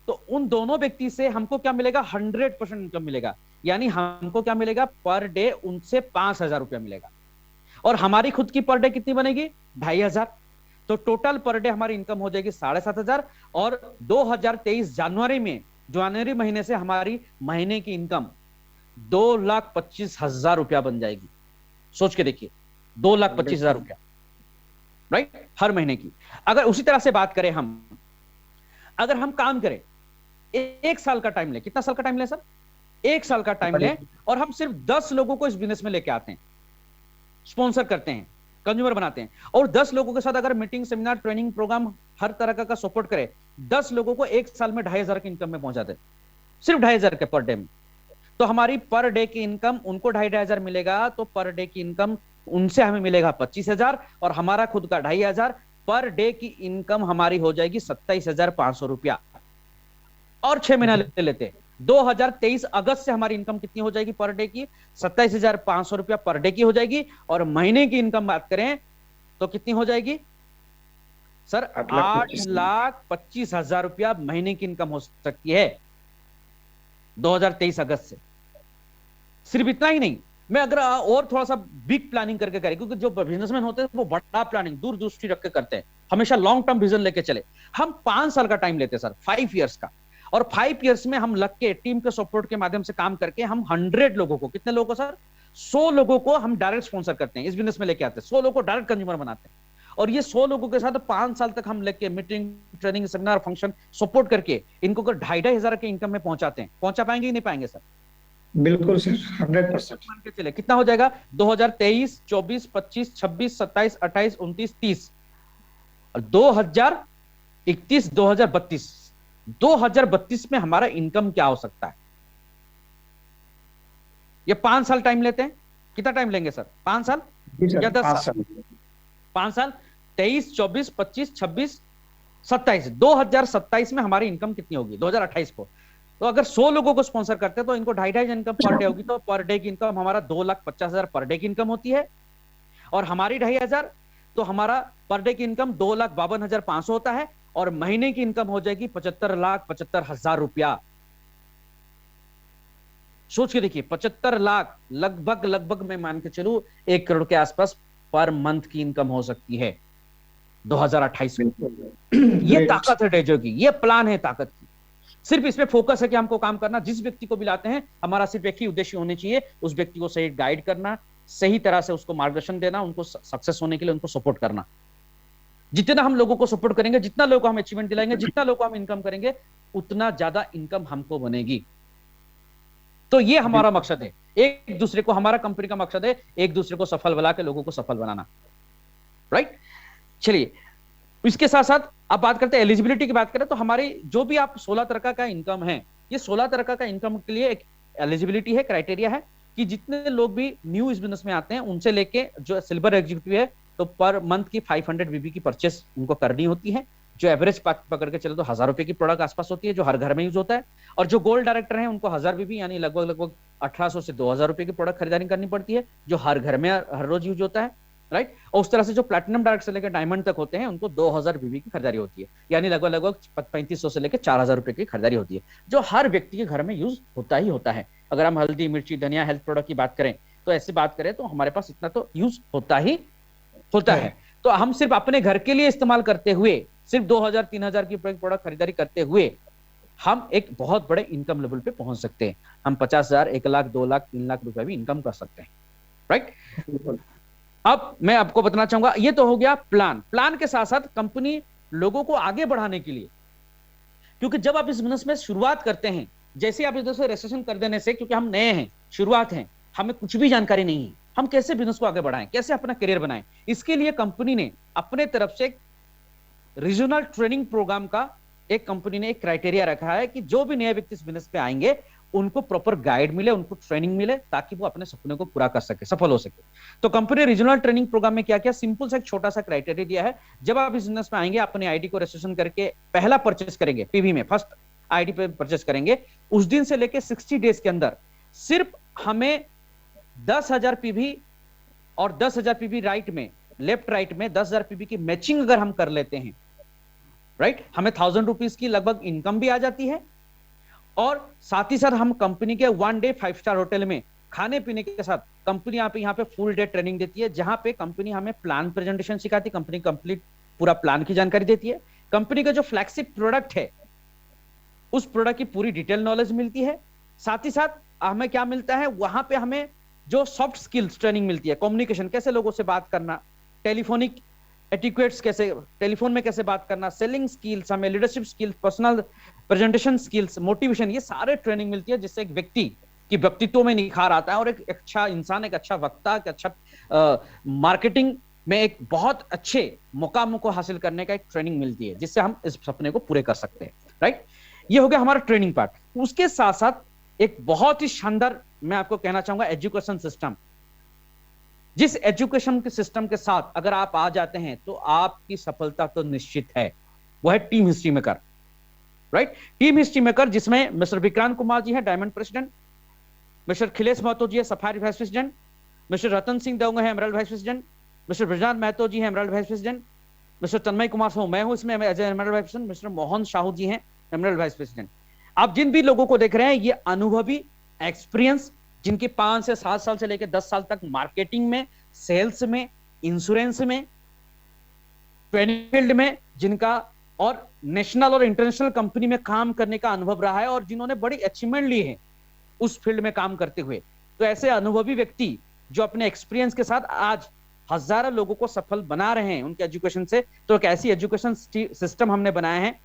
तो उन दोनों व्यक्ति से हमको क्या मिलेगा? 100% इनकम मिलेगा। यानी हमको क्या मिलेगा? पर डे उनसे 5,000 रुपया मिलेगा। और हमारी खुद की पर डे कितनी बनेगी? 2,500। तो टोटल पर डे हमारी इनकम हो जाएगी 7,500। और 2023 जनवरी महीने से हमारी महीने की इनकम 2,25,000 रुपया बन जाएगी। सोच के देखिए, 2,25,000 रुपया, राइट, हर महीने की। अगर उसी तरह से बात करें हम, अगर हम काम करें, 1 साल का टाइम लें, कितना साल का टाइम लें सर? 1 साल का टाइम लें, और हम सिर्फ 10 लोगों को इस बिजनेस में लेके आते हैं, स्पॉन्सर करते हैं, कंज्यूमर बनाते हैं, और 10 लोगों के साथ अगर मीटिंग, सेमिनार, ट्रेनिंग प्रोग्राम हर तरह का सपोर्ट करें, 10 लोगों को 1 साल में 2,500 की इनकम में पहुंचाते हैं, सिर्फ 2,500 के पर डे में। तो हमारी पर डे की इनकम, उनको 2,500 मिलेगा, तो पर डे की इनकम उनसे हमें मिलेगा 25,000, और हमारा खुद का 2,500। पर डे की इनकम हमारी हो जाएगी 27,500 रुपया। और 6 महीना ले लेते हैं, 2023 अगस्त से हमारी इनकम कितनी हो जाएगी पर डे की? 27,500 रुपया पर डे की हो जाएगी। और महीने की इनकम बात करें तो कितनी हो जाएगी सर? 8,25,000 रुपया महीने की इनकम हो सकती है 2023 अगस्त से। सिर्फ इतना ही नहीं, मैं अगर और थोड़ा सा बिग प्लानिंग करके करें, क्योंकि जो बिजनेसमैन होते हैं वो बड़ा प्लानिंग, दूरदृष्टि रख के करते हैं, हमेशा लॉन्ग टर्म विजन लेके चले। हम 5 साल का टाइम लेते हैं सर, 5 इयर्स का, और 5 इयर्स में हम लग के टीम के सपोर्ट के माध्यम से काम करके हम 100 लोगों को, कितने लोगों को सर? 100 लोगों को हम डायरेक्ट स्पॉन्सर करते हैं, इस बिजनेस में लेके आते हैं, 100 लोगों को डायरेक्ट कंज्यूमर बनाते हैं। और ये 100 लोगों के साथ 5 साल तक हम लेके meeting, training, seminar, function support करके इनको 2,500 के इनकम में पहुंचाते हैं। पहुंचा पाएंगे ही नहीं पाएंगे सर? बिल्कुल सर, 100%। मान के चले कितना हो जाएगा? 2023, 24, 25, 26, 27, 28, 29, 30, और 2031, 2032 में हमारा इनकम क्या हो सकता है? ये 5 साल टाइम लेते हैं। कितना टाइम लेंगे सर? 5 साल या 10 साल? 5 साल, 23, 24, 25, 26, 27, 2027 में हमारी इनकम कितनी होगी 2028 को? तो अगर 100 लोगों को स्पॉन्सर करते हैं तो इनको 2,500 इनकम पर डे होगी, तो पर डे की इनकम हमारा 2,50,000 पर डे की इनकम होती है। और हमारी 2,500, तो हमारा पर डे की इनकम 2,52,500 होता है, और महीने की इनकम हो जाएगी 75,75,000 रुपया। सोच के देखिए, 75 लाख, लगभग मैं मान के चलूं 1 करोड़ के आसपास पर मंथ की इनकम हो सकती है 2028 में। ये ताकत है डेजियो की, ये प्लान है ताकत की। सिर्फ इसमें फोकस है कि हमको काम करना, जिस व्यक्ति को भी लाते हैं हमारा सिर्फ एक ही उद्देश्य होने चाहिए, उस व्यक्ति को सही गाइड करना, सही तरह से उसको मार्गदर्शन देना, उनको सक्सेस होने के लिए उनको सपोर्ट करना। जितना हम लोगों को सपोर्ट करेंगे, जितना लोगों को हम अचीवमेंट दिलाएंगे, जितना लोगों को हम इनकम करेंगे, उतना ज्यादा इनकम हमको बनेगी। तो ये हमारा मकसद है, एक दूसरे को, हमारा कंपनी का मकसद है एक दूसरे को सफल बना के लोगों को सफल बनाना। राइट, चलिए इसके साथ साथ अब बात करते हैं एलिजिबिलिटी की। बात करें तो हमारी जो भी आप 16 तरह का इनकम है, ये 16 तरह का इनकम के लिए एक एलिजिबिलिटी है, क्राइटेरिया है कि जितने लोग भी न्यू इस बिजनेस में आते हैं, उनसे लेके जो सिल्वर एग्जीक्यूटिव है, तो पर मंथ की 500 बीबी की परचेस उनको करनी होती है। जो एवरेज पकड़ के चले तो 1000 रुपए की प्रोडक्ट आसपास होती है, जो हर घर में यूज होता है। और जो गोल्ड डायरेक्टर हैं उनको 1000 बीबी यानी लगभग लगभग 1800 से 2000 रुपए की प्रोडक्ट खरीदारी करनी पड़ती है, जो हर घर में हर रोज यूज होता है, राइट। और उस तरह से जो प्लैटिनम डायरेक्ट से लेकर डायमंड तक होते हैं उनको 2000 बीबी की खरीदारी होती है, यानी लगभग लगभग 3500 से लेकर 4000 रुपए की खरीदारी होती है, जो हर व्यक्ति के घर में यूज होता ही होता है। अगर हम हल्दी, मिर्ची, धनिया, हेल्थ प्रोडक्ट की बात करें तो ऐसी बात करें तो हमारे पास इतना तो यूज होता ही होता है। तो हम सिर्फ अपने घर के लिए इस्तेमाल करते हुए, सिर्फ 2000-3000 की प्रोडक्ट खरीदारी करते हुए हम एक बहुत बड़े इनकम लेवल पे पहुंच सकते हैं। हम 50,000, 1 लाख, 2 लाख, 3 लाख रुपए भी इनकम कर सकते हैं, राइट। अब मैं आपको बताना चाहूंगा, ये तो हो गया प्लान के साथ साथ कंपनी लोगों को आगे बढ़ाने के लिए, क्योंकि जब आप इस बिजनेस में शुरुआत करते हैं, जैसे आप बिजनेस में रजिस्ट्रेशन कर देने से, क्योंकि हम नए हैं, शुरुआत है, हमें कुछ भी जानकारी नहीं है, हम कैसे बिजनेस को आगे बढ़ाएं, कैसे अपना करियर बनाएं, इसके लिए कंपनी ने अपने तरफ से रीजनल ट्रेनिंग प्रोग्राम का कंपनी ने एक क्राइटेरिया रखा है कि जो भी नए व्यक्ति इस बिजनेस पे आएंगे उनको प्रॉपर गाइड मिले, उनको ट्रेनिंग मिले, ताकि वो अपने सपने को पूरा कर सके, सफल हो सके। तो कंपनी रीजनल ट्रेनिंग प्रोग्राम में क्या किया, सिंपल सा एक छोटा सा क्राइटेरिया दिया है। जब आप इस बिजनेस में आएंगे, अपने आईडी को रजिस्ट्रेशन करके पहला परचेस करेंगे, पीवी में फर्स्ट आईडी पे परचेस करेंगे, उस दिन से लेके 60 डेज के अंदर सिर्फ हमें 10,000 पीवी और 10,000 पीवी राइट में, लेफ्ट राइट में 10,000 पीवी की मैचिंग अगर हम कर लेते हैं, राइट, हमें 1000 रुपीज की लगभग इनकम भी आ जाती है। और साथ ही साथ हम कंपनी के 1 डे 5 स्टार होटल में खाने पीने के साथ कंपनी यहाँ पे फुल डे ट्रेनिंग देती है, जहां पे कंपनी हमें प्लान प्रेजेंटेशन सिखाती है, कंपनी कंप्लीट पूरा प्लान की जानकारी देती है, कंपनी का जो फ्लैगशिप प्रोडक्ट है उस प्रोडक्ट की पूरी डिटेल नॉलेज मिलती है। साथ ही साथ हमें क्या मिलता है, वहां पे हमें जो सॉफ्ट स्किल्स ट्रेनिंग मिलती है, कम्युनिकेशन, कैसे लोगों से बात करना, टेलीफोनिक एटिक्वेट्स, कैसे टेलीफोन में कैसे बात करना, सेलिंग स्किल्स, हमें leadership skills, personal presentation skills, motivation, ये सारे ट्रेनिंग मिलती है, जिससे एक व्यक्ति की व्यक्तित्व में निखार आता है और एक अच्छा इंसान, एक अच्छा वक्ता, एक अच्छा मार्केटिंग में एक बहुत अच्छे मुकामों को हासिल करने का एक ट्रेनिंग मिलती है, जिससे हम इस सपने को पूरे कर सकते हैं, राइट। ये हो गया हमारा ट्रेनिंग पार्ट। उसके साथ साथ एक बहुत ही शानदार मैं आपको कहना चाहूंगा एजुकेशन सिस्टम, जिस एजुकेशन के सिस्टम के साथ अगर आप आ जाते हैं तो आपकी सफलता तो निश्चित है, वो है team history maker, right. Team history maker जिसमें मिस्टर विक्रांत कुमार जी हैं, diamond president, mister Khilesh Mahato ji है, safari vice president, mister Ratan Singh Devanga है, emerald vice president, mister Brajnath Mahato ji हैं, emerald vice president, mister Tanmay Kumar Sahu, मैं हूं इसमें as emerald vice president, mister Mohan Sahu ji हैं, एमराल्ड वाइस प्रेसिडेंट। आप जिन भी लोगों को देख रहे हैं, ये अनुभवी, एक्सपीरियंस, जिनके 5 से 7 साल से लेकर 10 साल तक मार्केटिंग में, सेल्स में, इंश्योरेंस में, ट्रेनिंग फील्ड में जिनका और नेशनल और इंटरनेशनल कंपनी में काम करने का अनुभव रहा है और जिन्होंने बड़ी अचीवमेंट ली है उस फील्ड में काम करते हुए। तो ऐसे अनुभवी व्यक्ति जो अपने एक्सपीरियंस के साथ आज हजारों लोगों को सफल बना रहे हैं उनके एजुकेशन से। तो एक ऐसी एजुकेशन सिस्टम हमने बनाया है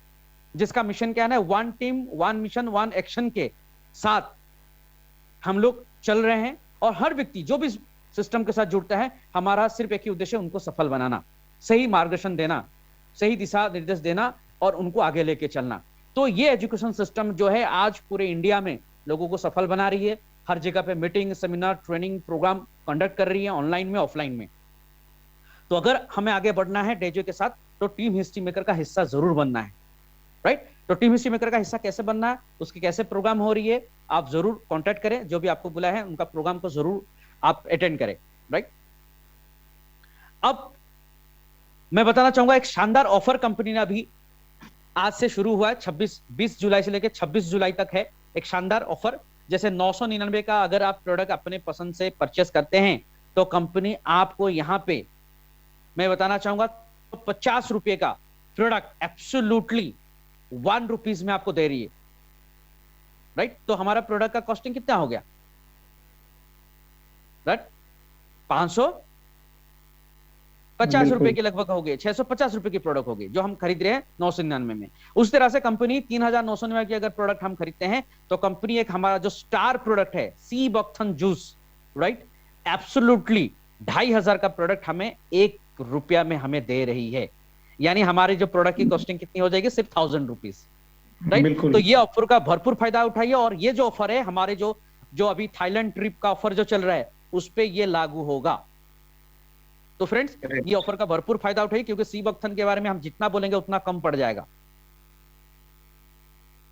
जिसका मिशन क्या है, 1 टीम 1 मिशन 1 एक्शन के साथ हम लोग चल रहे हैं। और हर व्यक्ति जो भी सिस्टम के साथ जुड़ता है, हमारा सिर्फ एक ही उद्देश्य है, उनको सफल बनाना, सही मार्गदर्शन देना, सही दिशा निर्देश देना और उनको आगे लेके चलना। तो ये एजुकेशन सिस्टम जो है आज पूरे इंडिया में लोगों को सफल बना रही है। हर जगह पे meeting, seminar, training programme conduct कर रही है, ऑनलाइन में, ऑफलाइन में। तो अगर हमें आगे बढ़ना है डेजो के साथ तो टीम हिस्ट्री मेकर का हिस्सा जरूर बनना है, राइट। तो टीम हिस्ट्री मेकर का हिस्सा कैसे बनना है, उसकी कैसे प्रोग्राम हो रही है, आप जरूर कांटेक्ट करें, जो भी आपको बुलाया है उनका प्रोग्राम को जरूर आप अटेंड करें, राइट। अब मैं बताना चाहूंगा एक शानदार ऑफर कंपनी ने अभी आज से शुरू हुआ है, 20 जुलाई से लेकर 26 जुलाई तक है एक शानदार ऑफर। जैसे 999 का अगर आप प्रोडक्ट अपने पसंद से परचेस करते हैं तो कंपनी आपको यहां पे मैं बताना चाहूंगा 50 रुपए का प्रोडक्ट एब्सोल्युटली 1 रुपीज में आपको दे रही है, राइट। तो हमारा प्रोडक्ट का कॉस्टिंग कितना हो गया, राइट, 550 रुपए के लगभग हो गए, 650 रुपए की प्रोडक्ट होगी जो हम खरीद रहे हैं 999 में। उस तरह से कंपनी 3999 की अगर प्रोडक्ट हम खरीदते हैं तो कंपनी एक हमारा जो स्टार प्रोडक्ट है सी बकथन जूस, राइट, एब्सोल्युटली 2500 का प्रोडक्ट हमें 1 रुपया में हमें दे रही है। यानी हमारी जो प्रोडक्ट की कॉस्टिंग कितनी हो जाएगी, सिर्फ 1000 रुपीज, राइट। तो ये ऑफर का भरपूर फायदा उठाइए। और ये जो ऑफर है हमारे जो अभी थाईलैंड ट्रिप का ऑफर जो चल रहा है उस पे ये लागू होगा, तो फ्रेंड्स ये ऑफर का भरपूर फायदा उठाइए, क्योंकि सी बक्थन के बारे में हम जितना बोलेंगे उतना कम पड़ जाएगा,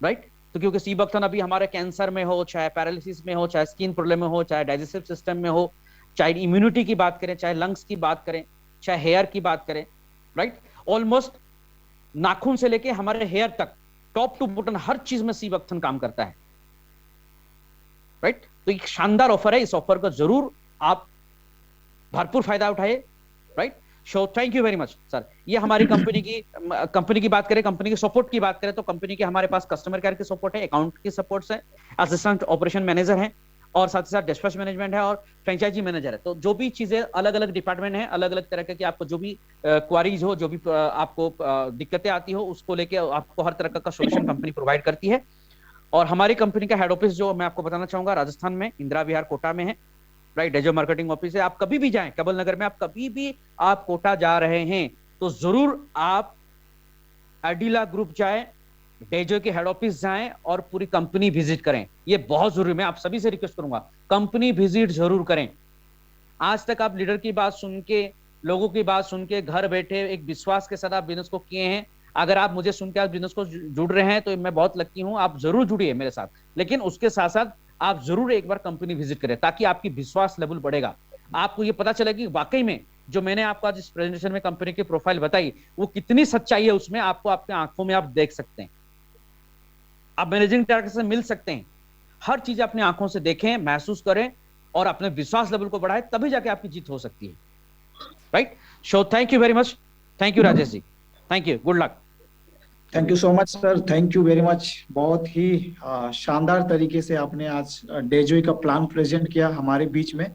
राइट। तो क्योंकि सी बक्थन अभी हमारे कैंसर में हो, चाहे पैरालिसिस में हो, चाहे स्किन प्रॉब्लम में हो, चाहे डाइजेस्टिव सिस्टम में हो, चाहे इम्यूनिटी की बात करें, चाहे लंग्स की बात करें, चाहे हेयर की बात करें, राइट, ऑलमोस्ट नाखून से लेके हमारे हेयर तक, टॉप टू बटन हर चीज में सी बक्थन काम करता है, राइट। तो एक शानदार ऑफर है, इस ऑफर का जरूर आप भरपूर फायदा उठाइए, right. So thank you very much sir. ये हमारी कंपनी की बात करें, कंपनी के सपोर्ट की बात करें, तो कंपनी के हमारे पास कस्टमर केयर की सपोर्ट है, अकाउंट की सपोर्ट है, असिस्टेंट ऑपरेशन मैनेजर है, और साथ ही साथ डिस्पैच मैनेजमेंट है, और फ्रेंचाइजी मैनेजर है। तो जो भी चीजें अलग अलग डिपार्टमेंट है, अलग अलग तरह के आपको जो भी क्वारीज हो, जो भी आपको दिक्कतें आती हो, उसको लेके आपको हर तरह का सोल्यूशन कंपनी प्रोवाइड करती है। और हमारी कंपनी का हेड ऑफिस जो मैं आपको बताना चाहूंगा राजस्थान में इंदिरा विहार कोटा में है, राइट। डेजो मार्केटिंग ऑफिस है। आप कभी भी जाएं, कबल नगर में आप कभी भी आप कोटा जा रहे हैं तो जरूर आप एडिला ग्रुप जाएं, डेजो के हेड ऑफिस जाएं और पूरी कंपनी विजिट करें। ये बहुत जरूरी, मैं आप सभी से रिक्वेस्ट करूंगा, कंपनी विजिट जरूर करें। आज तक आप लीडर की बात सुन के, लोगों की बात सुन के घर बैठे एक विश्वास के साथ आप बिजनेस को किए हैं। अगर आप मुझे सुन के आप बिजनेस को जुड़ रहे हैं तो मैं बहुत लकी हूं, आप जरूर जुड़िए मेरे साथ। लेकिन उसके साथ साथ आप जरूर एक बार कंपनी विजिट करें, ताकि आपकी विश्वास लेवल बढ़ेगा। आपको ये पता चलेगा कि वाकई में जो मैंने आपको आज इस प्रेजेंटेशन में कंपनी की प्रोफाइल बताई, वो कितनी सच्चाई है उसमें, आपको आपके आंखों में आप देख सकते हैं। आप मैनेजिंग डायरेक्टर से मिल सकते हैं, हर चीज अपनी आंखों से देखें, महसूस करें और अपने विश्वास लेवल को बढ़ाएं, तभी जाके आपकी जीत हो सकती है, right. So thank you very much. Thank you Rajesh ji, thank you, good luck. Thank you so much sir, thank you very much. बहुत ही शानदार तरीके से आपने आज डेजोई का प्लान प्रेजेंट किया हमारे बीच में।